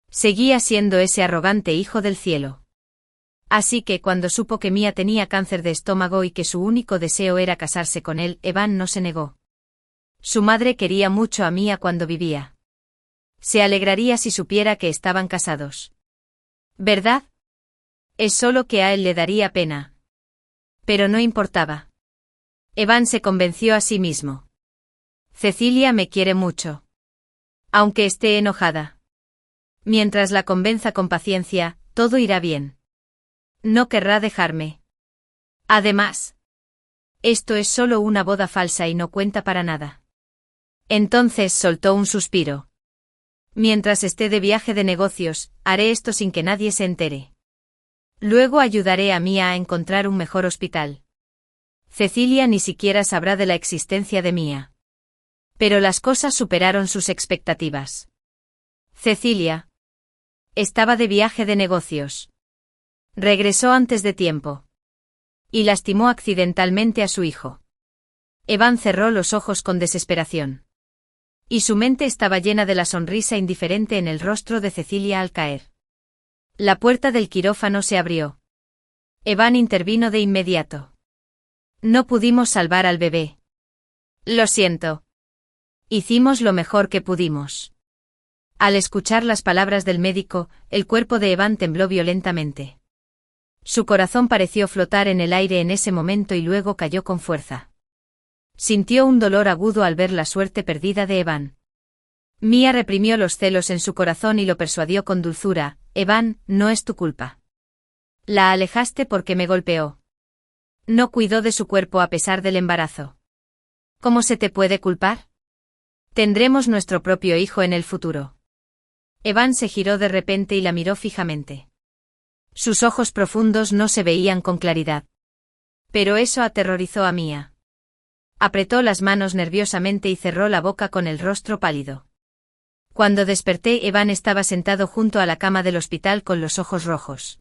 Seguía siendo ese arrogante hijo del cielo. Así que cuando supo que Mía tenía cáncer de estómago y que su único deseo era casarse con él, Evan no se negó. Su madre quería mucho a Mía cuando vivía. Se alegraría si supiera que estaban casados. ¿Verdad? Es solo que a él le daría pena. Pero no importaba. Evan se convenció a sí mismo. Cecilia me quiere mucho. Aunque esté enojada. Mientras la convenza con paciencia, todo irá bien. No querrá dejarme. Además, esto es solo una boda falsa y no cuenta para nada. Entonces soltó un suspiro. Mientras esté de viaje de negocios, haré esto sin que nadie se entere. Luego ayudaré a Mía a encontrar un mejor hospital. Cecilia ni siquiera sabrá de la existencia de Mía. Pero las cosas superaron sus expectativas. Cecilia estaba de viaje de negocios. Regresó antes de tiempo. Y lastimó accidentalmente a su hijo. Evan cerró los ojos con desesperación. Y su mente estaba llena de la sonrisa indiferente en el rostro de Cecilia al caer. La puerta del quirófano se abrió. Evan intervino de inmediato. No pudimos salvar al bebé. Lo siento. Hicimos lo mejor que pudimos. Al escuchar las palabras del médico, el cuerpo de Evan tembló violentamente. Su corazón pareció flotar en el aire en ese momento y luego cayó con fuerza. Sintió un dolor agudo al ver la suerte perdida de Evan. Mia reprimió los celos en su corazón y lo persuadió con dulzura: Evan, no es tu culpa. La alejaste porque me golpeó. No cuidó de su cuerpo a pesar del embarazo. ¿Cómo se te puede culpar? Tendremos nuestro propio hijo en el futuro. Evan se giró de repente y la miró fijamente. Sus ojos profundos no se veían con claridad. Pero eso aterrorizó a Mia. Apretó las manos nerviosamente y cerró la boca con el rostro pálido. Cuando desperté, Evan estaba sentado junto a la cama del hospital con los ojos rojos.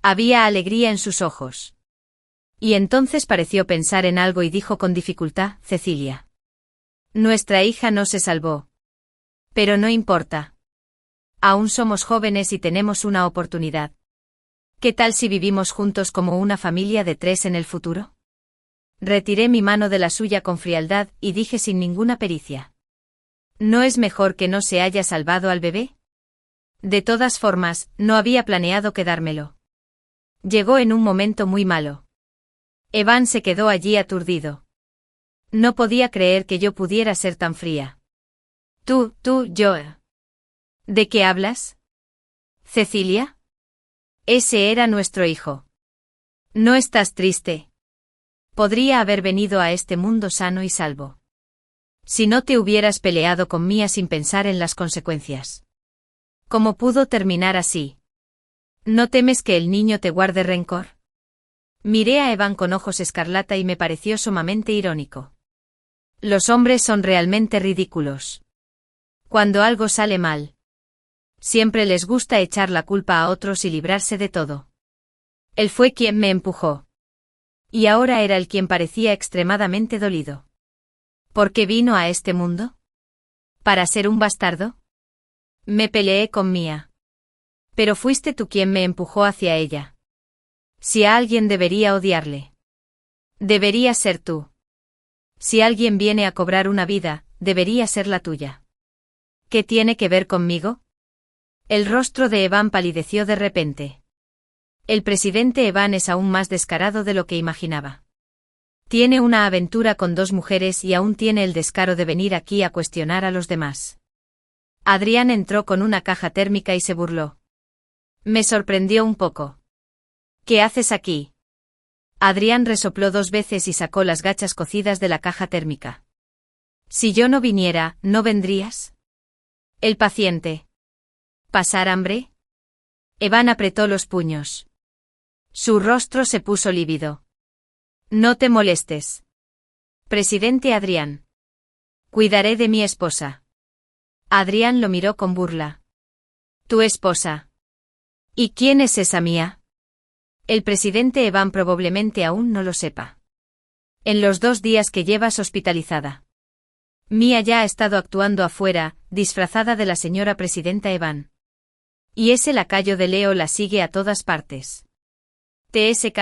Había alegría en sus ojos. Y entonces pareció pensar en algo y dijo con dificultad: Cecilia. Nuestra hija no se salvó. Pero no importa. Aún somos jóvenes y tenemos una oportunidad. ¿Qué tal si vivimos juntos como una familia de 3 en el futuro? Retiré mi mano de la suya con frialdad y dije sin ninguna pericia: ¿No es mejor que no se haya salvado al bebé? De todas formas, no había planeado quedármelo. Llegó en un momento muy malo. Evan se quedó allí aturdido. No podía creer que yo pudiera ser tan fría. Yo. ¿De qué hablas? ¿Cecilia? Ese era nuestro hijo. ¿No estás triste? Podría haber venido a este mundo sano y salvo. Si no te hubieras peleado con Mia sin pensar en las consecuencias. ¿Cómo pudo terminar así? ¿No temes que el niño te guarde rencor? Miré a Evan con ojos escarlata y me pareció sumamente irónico. Los hombres son realmente ridículos. Cuando algo sale mal, siempre les gusta echar la culpa a otros y librarse de todo. Él fue quien me empujó. Y ahora era él quien parecía extremadamente dolido. ¿Por qué vino a este mundo? ¿Para ser un bastardo? Me peleé con Mia. Pero fuiste tú quien me empujó hacia ella. Si a alguien debería odiarle, debería ser tú. Si alguien viene a cobrar una vida, debería ser la tuya. ¿Qué tiene que ver conmigo? El rostro de Evan palideció de repente. El presidente Evan es aún más descarado de lo que imaginaba. Tiene una aventura con 2 mujeres y aún tiene el descaro de venir aquí a cuestionar a los demás. Adrián entró con una caja térmica y se burló. Me sorprendió un poco. ¿Qué haces aquí? Adrián resopló 2 veces y sacó las gachas cocidas de la caja térmica. Si yo no viniera, ¿no vendrías? El paciente. ¿Pasar hambre? Evan apretó los puños. Su rostro se puso lívido. No te molestes. Presidente Adrián. Cuidaré de mi esposa. Adrián lo miró con burla. ¿Tu esposa? ¿Y quién es esa Mia? El presidente Evan probablemente aún no lo sepa. En los 2 días que llevas hospitalizada, Mia ya ha estado actuando afuera, disfrazada de la señora presidenta Evan. Y ese lacayo de Leo la sigue a todas partes. TSK.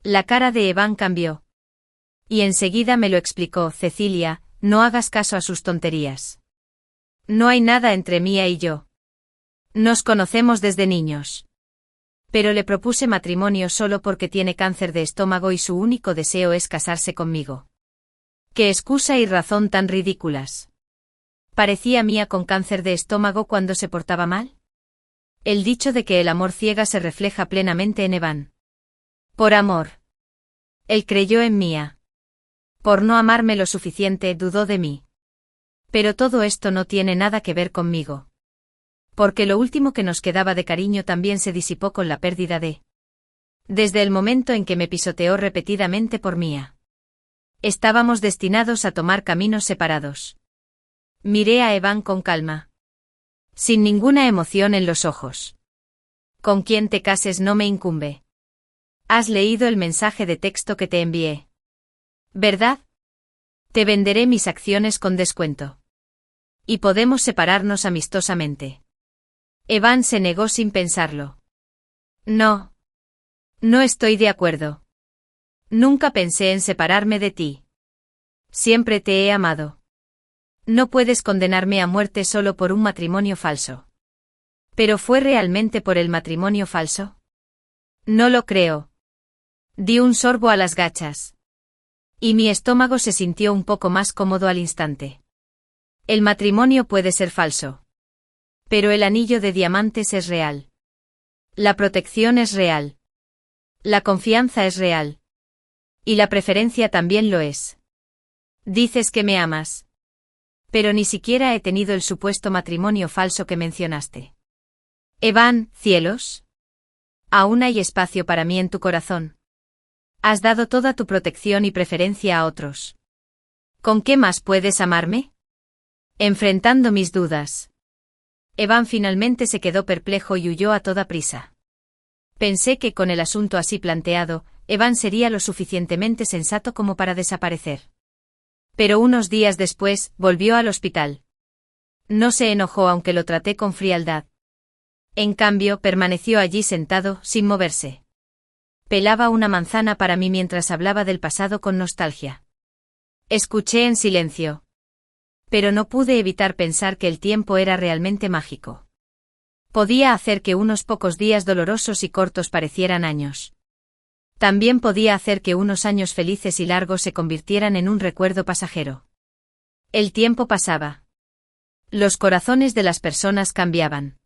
La cara de Evan cambió. Y enseguida me lo explicó: Cecilia, no hagas caso a sus tonterías. No hay nada entre Mia y yo. Nos conocemos desde niños. Pero le propuse matrimonio solo porque tiene cáncer de estómago y su único deseo es casarse conmigo. ¡Qué excusa y razón tan ridículas! ¿Parecía Mia con cáncer de estómago cuando se portaba mal? El dicho de que el amor ciega se refleja plenamente en Evan. Por amor. Él creyó en Mia. Por no amarme lo suficiente, dudó de mí. Pero todo esto no tiene nada que ver conmigo. Porque lo último que nos quedaba de cariño también se disipó con la pérdida de... Desde el momento en que me pisoteó repetidamente por Mia. Estábamos destinados a tomar caminos separados. Miré a Evan con calma. Sin ninguna emoción en los ojos. Con quien te cases no me incumbe. Has leído el mensaje de texto que te envié. ¿Verdad? Te venderé mis acciones con descuento. Y podemos separarnos amistosamente. Evan se negó sin pensarlo. No. No estoy de acuerdo. Nunca pensé en separarme de ti. Siempre te he amado. No puedes condenarme a muerte solo por un matrimonio falso. ¿Pero fue realmente por el matrimonio falso? No lo creo. Di un sorbo a las gachas. Y mi estómago se sintió un poco más cómodo al instante. El matrimonio puede ser falso. Pero el anillo de diamantes es real. La protección es real. La confianza es real. Y la preferencia también lo es. Dices que me amas. Pero ni siquiera he tenido el supuesto matrimonio falso que mencionaste. Evan, cielos. Aún hay espacio para mí en tu corazón. Has dado toda tu protección y preferencia a otros. ¿Con qué más puedes amarme? Enfrentando mis dudas. Evan finalmente se quedó perplejo y huyó a toda prisa. Pensé que con el asunto así planteado, Evan sería lo suficientemente sensato como para desaparecer. Pero unos días después, volvió al hospital. No se enojó aunque lo traté con frialdad. En cambio, permaneció allí sentado, sin moverse. Pelaba una manzana para mí mientras hablaba del pasado con nostalgia. Escuché en silencio. Pero no pude evitar pensar que el tiempo era realmente mágico. Podía hacer que unos pocos días dolorosos y cortos parecieran años. También podía hacer que unos años felices y largos se convirtieran en un recuerdo pasajero. El tiempo pasaba. Los corazones de las personas cambiaban.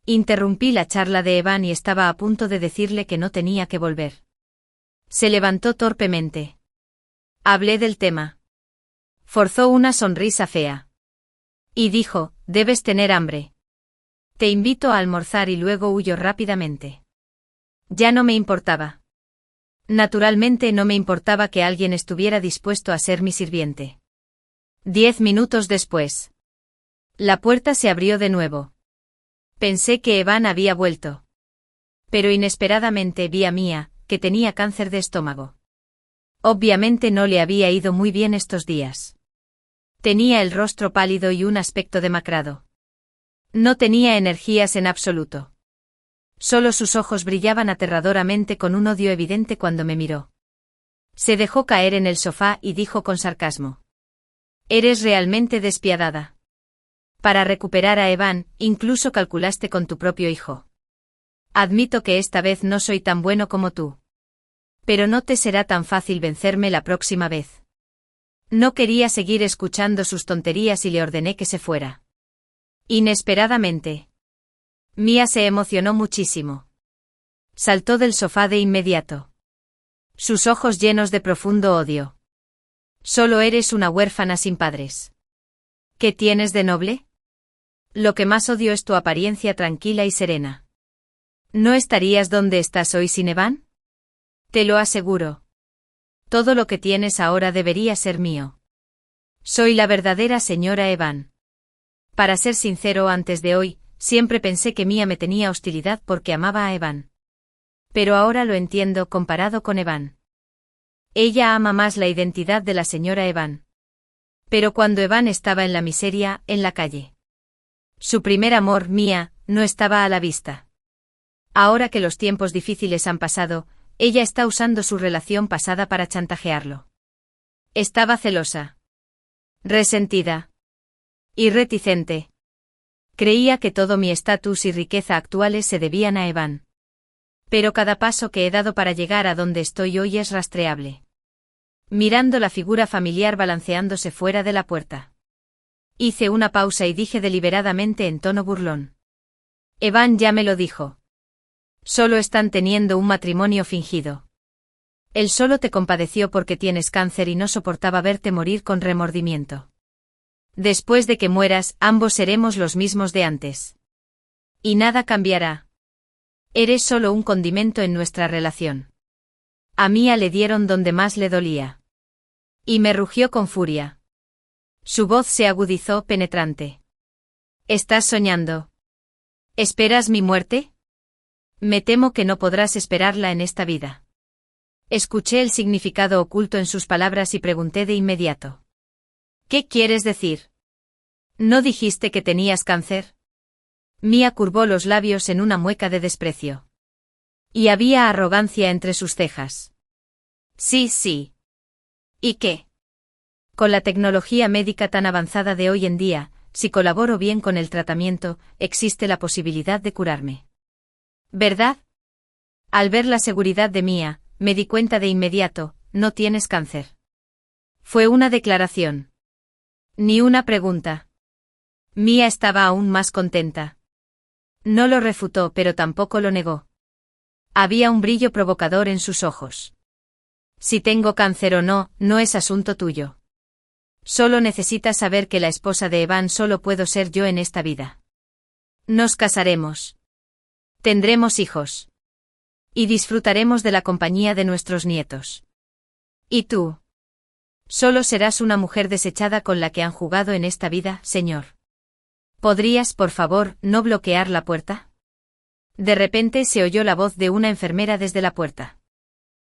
Interrumpí la charla de Evan y estaba a punto de decirle que no tenía que volver. Se levantó torpemente. Hablé del tema. Forzó una sonrisa fea. Y dijo, debes tener hambre. Te invito a almorzar y luego huyó rápidamente. Ya no me importaba. Naturalmente no me importaba que alguien estuviera dispuesto a ser mi sirviente. 10 minutos después. La puerta se abrió de nuevo. Pensé que Evan había vuelto. Pero inesperadamente vi a Mia, que tenía cáncer de estómago. Obviamente no le había ido muy bien estos días. Tenía el rostro pálido y un aspecto demacrado. No tenía energías en absoluto. Solo sus ojos brillaban aterradoramente con un odio evidente cuando me miró. Se dejó caer en el sofá y dijo con sarcasmo. Eres realmente despiadada. Para recuperar a Evan, incluso calculaste con tu propio hijo. Admito que esta vez no soy tan bueno como tú. Pero no te será tan fácil vencerme la próxima vez. No quería seguir escuchando sus tonterías y le ordené que se fuera. Inesperadamente. Mia se emocionó muchísimo. Saltó del sofá de inmediato. Sus ojos llenos de profundo odio. Solo eres una huérfana sin padres. ¿Qué tienes de noble? Lo que más odio es tu apariencia tranquila y serena. ¿No estarías donde estás hoy sin Evan? Te lo aseguro. Todo lo que tienes ahora debería ser mío. Soy la verdadera señora Evan. Para ser sincero, antes de hoy, siempre pensé que Mia me tenía hostilidad porque amaba a Evan. Pero ahora lo entiendo comparado con Evan. Ella ama más la identidad de la señora Evan. Pero cuando Evan estaba en la miseria, en la calle. Su primer amor, Mia, no estaba a la vista. Ahora que los tiempos difíciles han pasado, ella está usando su relación pasada para chantajearlo. Estaba celosa. Resentida. Y reticente. Creía que todo mi estatus y riqueza actuales se debían a Evan. Pero cada paso que he dado para llegar a donde estoy hoy es rastreable. Mirando la figura familiar balanceándose fuera de la puerta. Hice una pausa y dije deliberadamente en tono burlón. Evan ya me lo dijo. Solo están teniendo un matrimonio fingido. Él solo te compadeció porque tienes cáncer y no soportaba verte morir con remordimiento. Después de que mueras, ambos seremos los mismos de antes. Y nada cambiará. Eres solo un condimento en nuestra relación. A Mia le dieron donde más le dolía. Y me rugió con furia. Su voz se agudizó penetrante. ¿Estás soñando? ¿Esperas mi muerte? Me temo que no podrás esperarla en esta vida. Escuché el significado oculto en sus palabras y pregunté de inmediato. ¿Qué quieres decir? ¿No dijiste que tenías cáncer? Mia curvó los labios en una mueca de desprecio. Y había arrogancia entre sus cejas. Sí, sí. ¿Y qué? Con la tecnología médica tan avanzada de hoy en día, si colaboro bien con el tratamiento, existe la posibilidad de curarme. ¿Verdad? Al ver la seguridad de Mia, me di cuenta de inmediato, no tienes cáncer. Fue una declaración. Ni una pregunta. Mia estaba aún más contenta. No lo refutó, pero tampoco lo negó. Había un brillo provocador en sus ojos. Si tengo cáncer o no, no es asunto tuyo. Solo necesitas saber que la esposa de Evan solo puedo ser yo en esta vida. Nos casaremos. Tendremos hijos. Y disfrutaremos de la compañía de nuestros nietos. ¿Y tú? Solo serás una mujer desechada con la que han jugado en esta vida, señor. ¿Podrías, por favor, no bloquear la puerta? De repente se oyó la voz de una enfermera desde la puerta.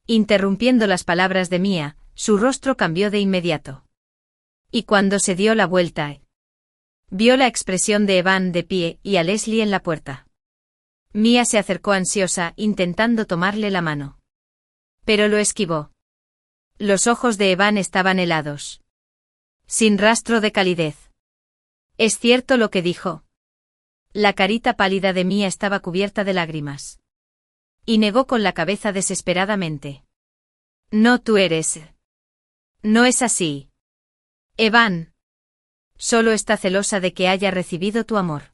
Interrumpiendo las palabras de Mia, su rostro cambió de inmediato. Y cuando se dio la vuelta, vio la expresión de Evan de pie y a Leslie en la puerta. Mia se acercó ansiosa, intentando tomarle la mano. Pero lo esquivó. Los ojos de Evan estaban helados. Sin rastro de calidez. ¿Es cierto lo que dijo? La carita pálida de Mia estaba cubierta de lágrimas. Y negó con la cabeza desesperadamente. No, tú eres. No es así. Evan. Solo está celosa de que haya recibido tu amor.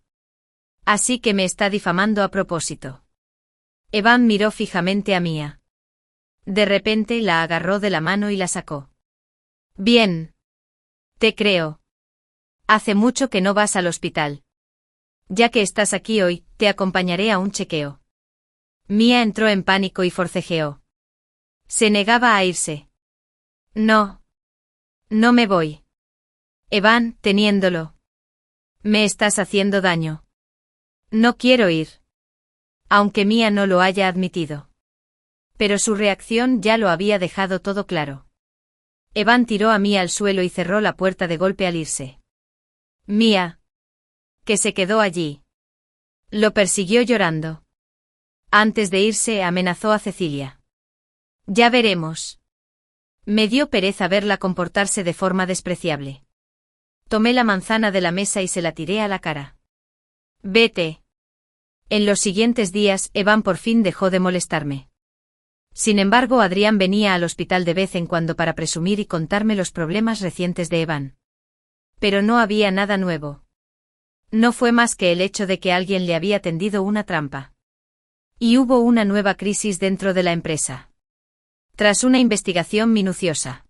Así que me está difamando a propósito. Evan miró fijamente a Mia. De repente la agarró de la mano y la sacó. Bien. Te creo. Hace mucho que no vas al hospital. Ya que estás aquí hoy, te acompañaré a un chequeo. Mia entró en pánico y forcejeó. Se negaba a irse. No. No me voy. Evan, teniéndolo. Me estás haciendo daño. No quiero ir. Aunque Mia no lo haya admitido. Pero su reacción ya lo había dejado todo claro. Evan tiró a Mia al suelo y cerró la puerta de golpe al irse. Mia. Que se quedó allí. Lo persiguió llorando. Antes de irse amenazó a Cecilia. Ya veremos. Me dio pereza verla comportarse de forma despreciable. Tomé la manzana de la mesa y se la tiré a la cara. Vete. En los siguientes días, Evan por fin dejó de molestarme. Sin embargo, Adrián venía al hospital de vez en cuando para presumir y contarme los problemas recientes de Evan. Pero no había nada nuevo. No fue más que el hecho de que alguien le había tendido una trampa. Y hubo una nueva crisis dentro de la empresa. Tras una investigación minuciosa,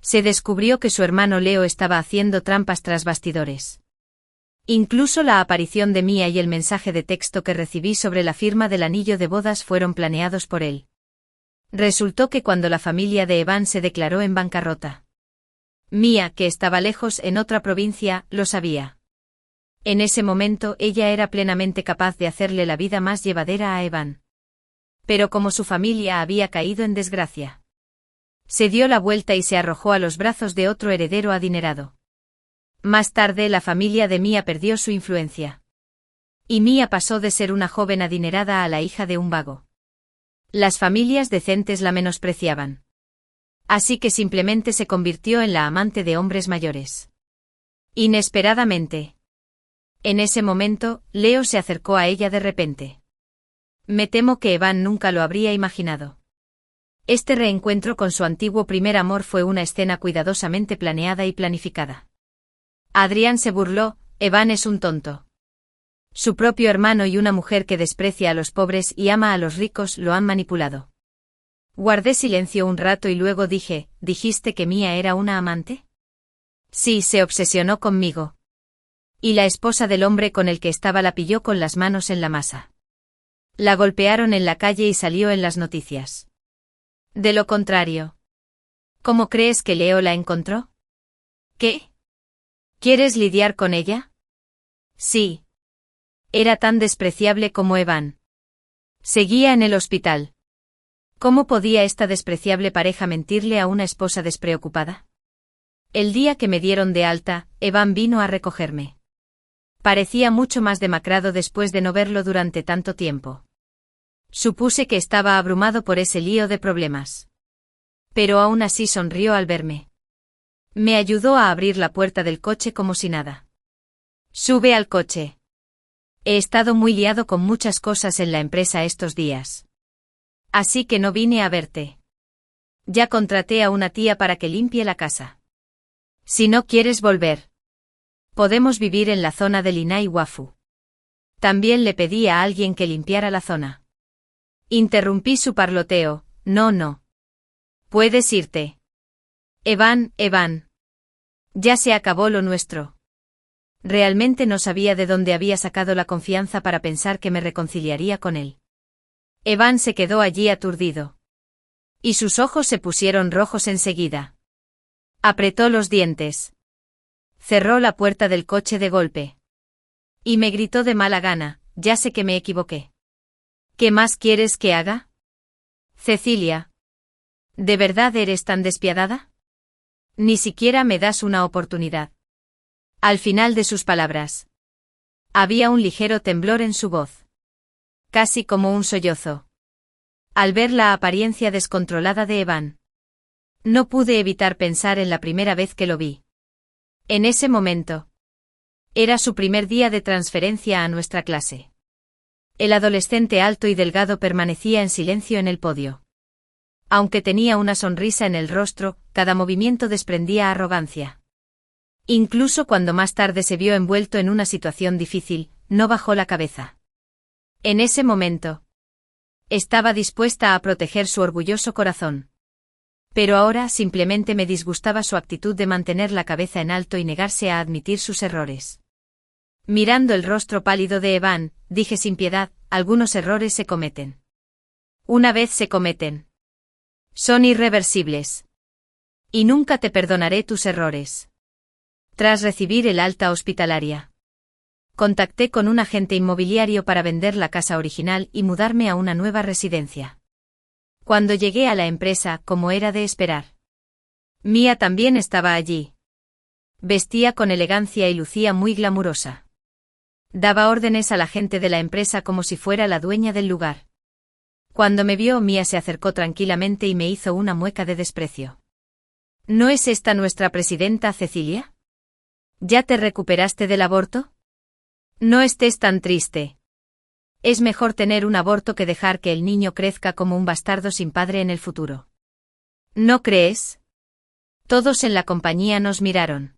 se descubrió que su hermano Leo estaba haciendo trampas tras bastidores. Incluso la aparición de Mia y el mensaje de texto que recibí sobre la firma del anillo de bodas fueron planeados por él. Resultó que cuando la familia de Evan se declaró en bancarrota, Mia, que estaba lejos en otra provincia, lo sabía. En ese momento ella era plenamente capaz de hacerle la vida más llevadera a Evan. Pero como su familia había caído en desgracia, se dio la vuelta y se arrojó a los brazos de otro heredero adinerado. Más tarde la familia de Mia perdió su influencia. Y Mia pasó de ser una joven adinerada a la hija de un vago. Las familias decentes la menospreciaban. Así que simplemente se convirtió en la amante de hombres mayores. Inesperadamente. En ese momento, Leo se acercó a ella de repente. Me temo que Evan nunca lo habría imaginado. Este reencuentro con su antiguo primer amor fue una escena cuidadosamente planeada y planificada. Adrián se burló, Evan es un tonto. Su propio hermano y una mujer que desprecia a los pobres y ama a los ricos lo han manipulado. Guardé silencio un rato y luego dije, ¿dijiste que Mia era una amante? Sí, se obsesionó conmigo. Y la esposa del hombre con el que estaba la pilló con las manos en la masa. La golpearon en la calle y salió en las noticias. De lo contrario. ¿Cómo crees que Leo la encontró? ¿Qué? ¿Quieres lidiar con ella? Sí. Era tan despreciable como Evan. Seguía en el hospital. ¿Cómo podía esta despreciable pareja mentirle a una esposa despreocupada? El día que me dieron de alta, Evan vino a recogerme. Parecía mucho más demacrado después de no verlo durante tanto tiempo. Supuse que estaba abrumado por ese lío de problemas. Pero aún así sonrió al verme. Me ayudó a abrir la puerta del coche como si nada. Sube al coche. He estado muy liado con muchas cosas en la empresa estos días. Así que no vine a verte. Ya contraté a una tía para que limpie la casa. Si no quieres volver, podemos vivir en la zona del Inai Wafu. También le pedí a alguien que limpiara la zona. Interrumpí su parloteo. No. Puedes irte. Evan. Ya se acabó lo nuestro. Realmente no sabía de dónde había sacado la confianza para pensar que me reconciliaría con él. Evan se quedó allí aturdido. Y sus ojos se pusieron rojos enseguida. Apretó los dientes. Cerró la puerta del coche de golpe. Y me gritó de mala gana, ya sé que me equivoqué. ¿Qué más quieres que haga? Cecilia. ¿De verdad eres tan despiadada? Ni siquiera me das una oportunidad. Al final de sus palabras, había un ligero temblor en su voz. Casi como un sollozo. Al ver la apariencia descontrolada de Evan, no pude evitar pensar en la primera vez que lo vi. En ese momento, era su primer día de transferencia a nuestra clase. El adolescente alto y delgado permanecía en silencio en el podio. Aunque tenía una sonrisa en el rostro, cada movimiento desprendía arrogancia. Incluso cuando más tarde se vio envuelto en una situación difícil, no bajó la cabeza. En ese momento, estaba dispuesta a proteger su orgulloso corazón. Pero ahora simplemente me disgustaba su actitud de mantener la cabeza en alto y negarse a admitir sus errores. Mirando el rostro pálido de Evan, dije sin piedad, algunos errores se cometen. Una vez se cometen, son irreversibles. Y nunca te perdonaré tus errores. Tras recibir el alta hospitalaria, contacté con un agente inmobiliario para vender la casa original y mudarme a una nueva residencia. Cuando llegué a la empresa, como era de esperar, Mia también estaba allí. Vestía con elegancia y lucía muy glamurosa. Daba órdenes a la gente de la empresa como si fuera la dueña del lugar. Cuando me vio, Mia se acercó tranquilamente y me hizo una mueca de desprecio. ¿No es esta nuestra presidenta, Cecilia? ¿Ya te recuperaste del aborto? No estés tan triste. Es mejor tener un aborto que dejar que el niño crezca como un bastardo sin padre en el futuro. ¿No crees? Todos en la compañía nos miraron.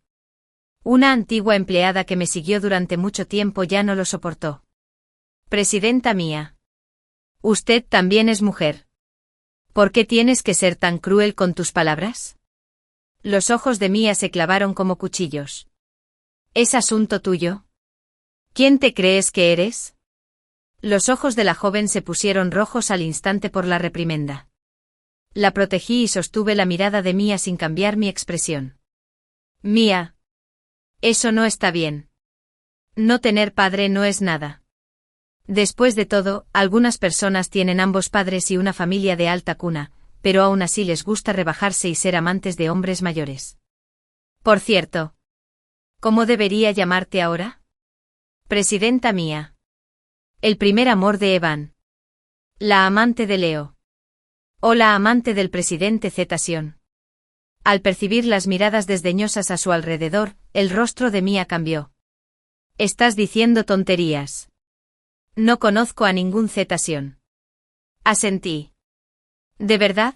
Una antigua empleada que me siguió durante mucho tiempo ya no lo soportó. Presidenta Mia. Usted también es mujer. ¿Por qué tienes que ser tan cruel con tus palabras? Los ojos de Mia se clavaron como cuchillos. ¿Es asunto tuyo? ¿Quién te crees que eres? Los ojos de la joven se pusieron rojos al instante por la reprimenda. La protegí y sostuve la mirada de Mia sin cambiar mi expresión. Mia. Eso no está bien. No tener padre no es nada. Después de todo, algunas personas tienen ambos padres y una familia de alta cuna, pero aún así les gusta rebajarse y ser amantes de hombres mayores. Por cierto, ¿cómo debería llamarte ahora? Presidenta Mia. El primer amor de Evan. La amante de Leo. O la amante del presidente Zetasion. Al percibir las miradas desdeñosas a su alrededor, el rostro de Mia cambió. Estás diciendo tonterías. No conozco a ningún Zetasion. Asentí. ¿De verdad?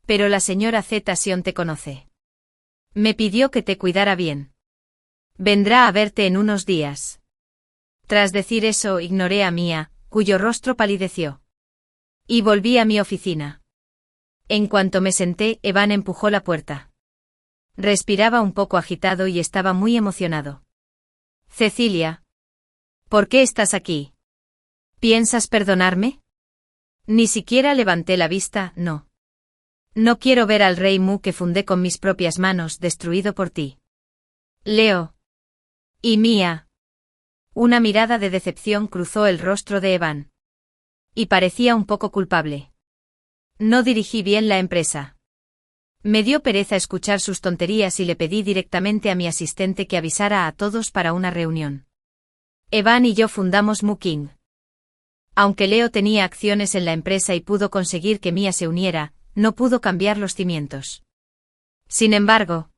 Pero la señora Zetasion te conoce. Me pidió que te cuidara bien. Vendrá a verte en unos días. Tras decir eso, ignoré a Mia, cuyo rostro palideció. Y volví a mi oficina. En cuanto me senté, Evan empujó la puerta. Respiraba un poco agitado y estaba muy emocionado. Cecilia. ¿Por qué estás aquí? ¿Piensas perdonarme? Ni siquiera levanté la vista, no. No quiero ver al rey Mu que fundé con mis propias manos destruido por ti. Leo. Y Mia. Una mirada de decepción cruzó el rostro de Evan. Y parecía un poco culpable. No dirigí bien la empresa. Me dio pereza escuchar sus tonterías y le pedí directamente a mi asistente que avisara a todos para una reunión. Evan y yo fundamos Mu King. Aunque Leo tenía acciones en la empresa y pudo conseguir que Mia se uniera, no pudo cambiar los cimientos. Sin embargo,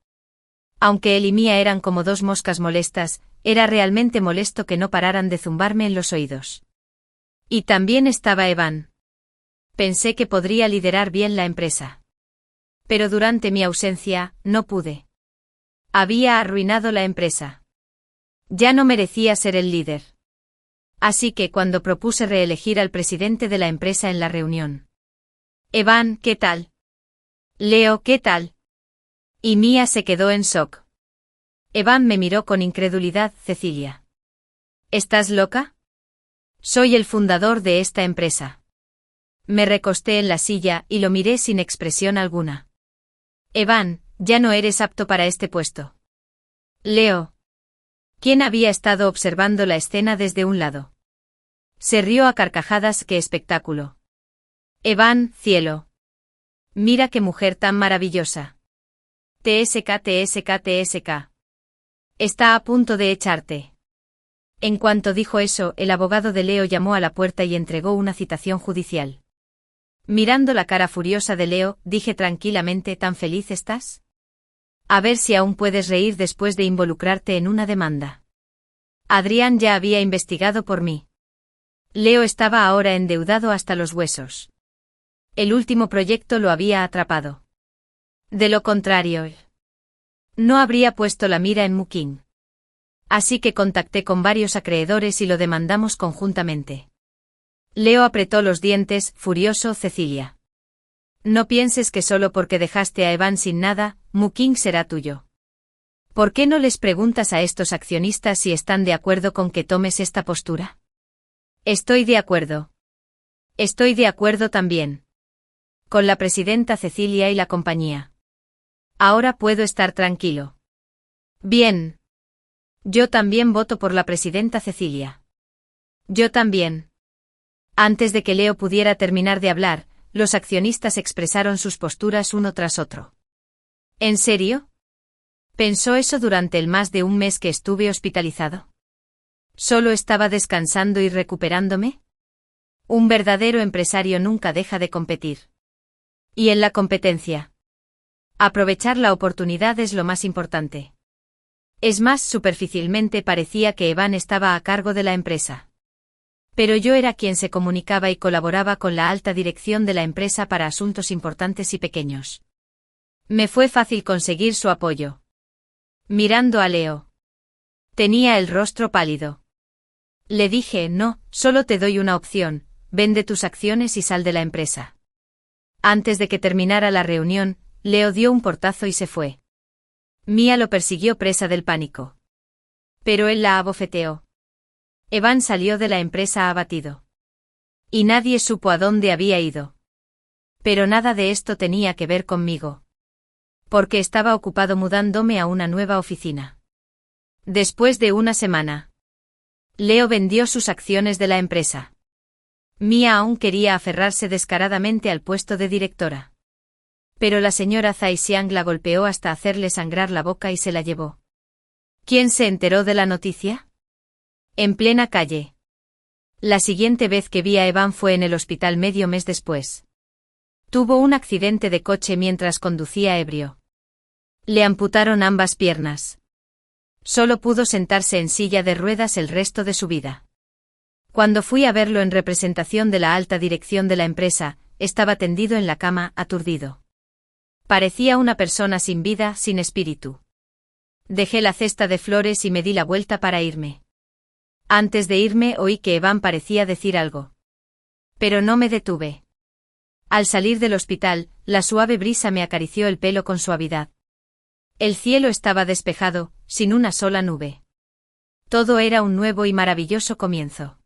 aunque él y Mía eran como dos moscas molestas, era realmente molesto que no pararan de zumbarme en los oídos. Y también estaba Evan. Pensé que podría liderar bien la empresa. Pero durante mi ausencia, no pude. Había arruinado la empresa. Ya no merecía ser el líder. Así que cuando propuse reelegir al presidente de la empresa en la reunión. Evan, ¿qué tal? Leo, ¿qué tal? Y Mía se quedó en shock. Evan me miró con incredulidad. Cecilia. ¿Estás loca? Soy el fundador de esta empresa. Me recosté en la silla y lo miré sin expresión alguna. Evan, ya no eres apto para este puesto. Leo. ¿Quién había estado observando la escena desde un lado? Se rió a carcajadas. ¡Qué espectáculo! Evan, cielo. Mira qué mujer tan maravillosa. TSK, TSK, TSK. Está a punto de echarte. En cuanto dijo eso, el abogado de Leo llamó a la puerta y entregó una citación judicial. Mirando la cara furiosa de Leo, dije tranquilamente: ¿tan feliz estás? A ver si aún puedes reír después de involucrarte en una demanda. Adrián ya había investigado por mí. Leo estaba ahora endeudado hasta los huesos. El último proyecto lo había atrapado. De lo contrario, no habría puesto la mira en Muking. Así que contacté con varios acreedores y lo demandamos conjuntamente. Leo apretó los dientes, furioso. Cecilia. No pienses que solo porque dejaste a Evan sin nada, Muking será tuyo. ¿Por qué no les preguntas a estos accionistas si están de acuerdo con que tomes esta postura? Estoy de acuerdo. Estoy de acuerdo también. Con la presidenta Cecilia y la compañía. Ahora puedo estar tranquilo. Bien. Yo también voto por la presidenta Cecilia. Yo también. Antes de que Leo pudiera terminar de hablar, los accionistas expresaron sus posturas uno tras otro. ¿En serio? ¿Pensó eso durante el más de un mes que estuve hospitalizado? ¿Solo estaba descansando y recuperándome? Un verdadero empresario nunca deja de competir. Y en la competencia, aprovechar la oportunidad es lo más importante. Es más, superficialmente parecía que Evan estaba a cargo de la empresa. Pero yo era quien se comunicaba y colaboraba con la alta dirección de la empresa para asuntos importantes y pequeños. Me fue fácil conseguir su apoyo. Mirando a Leo. Tenía el rostro pálido. Le dije: no, solo te doy una opción, vende tus acciones y sal de la empresa. Antes de que terminara la reunión, Leo dio un portazo y se fue. Mía lo persiguió presa del pánico. Pero él la abofeteó. Evan salió de la empresa abatido. Y nadie supo a dónde había ido. Pero nada de esto tenía que ver conmigo. Porque estaba ocupado mudándome a una nueva oficina. Después de una semana, Leo vendió sus acciones de la empresa. Mía aún quería aferrarse descaradamente al puesto de directora. Pero la señora Zai Xiang la golpeó hasta hacerle sangrar la boca y se la llevó. ¿Quién se enteró de la noticia? En plena calle. La siguiente vez que vi a Evan fue en el hospital medio mes después. Tuvo un accidente de coche mientras conducía ebrio. Le amputaron ambas piernas. Solo pudo sentarse en silla de ruedas el resto de su vida. Cuando fui a verlo en representación de la alta dirección de la empresa, estaba tendido en la cama, aturdido. Parecía una persona sin vida, sin espíritu. Dejé la cesta de flores y me di la vuelta para irme. Antes de irme oí que Evan parecía decir algo. Pero no me detuve. Al salir del hospital, la suave brisa me acarició el pelo con suavidad. El cielo estaba despejado, sin una sola nube. Todo era un nuevo y maravilloso comienzo.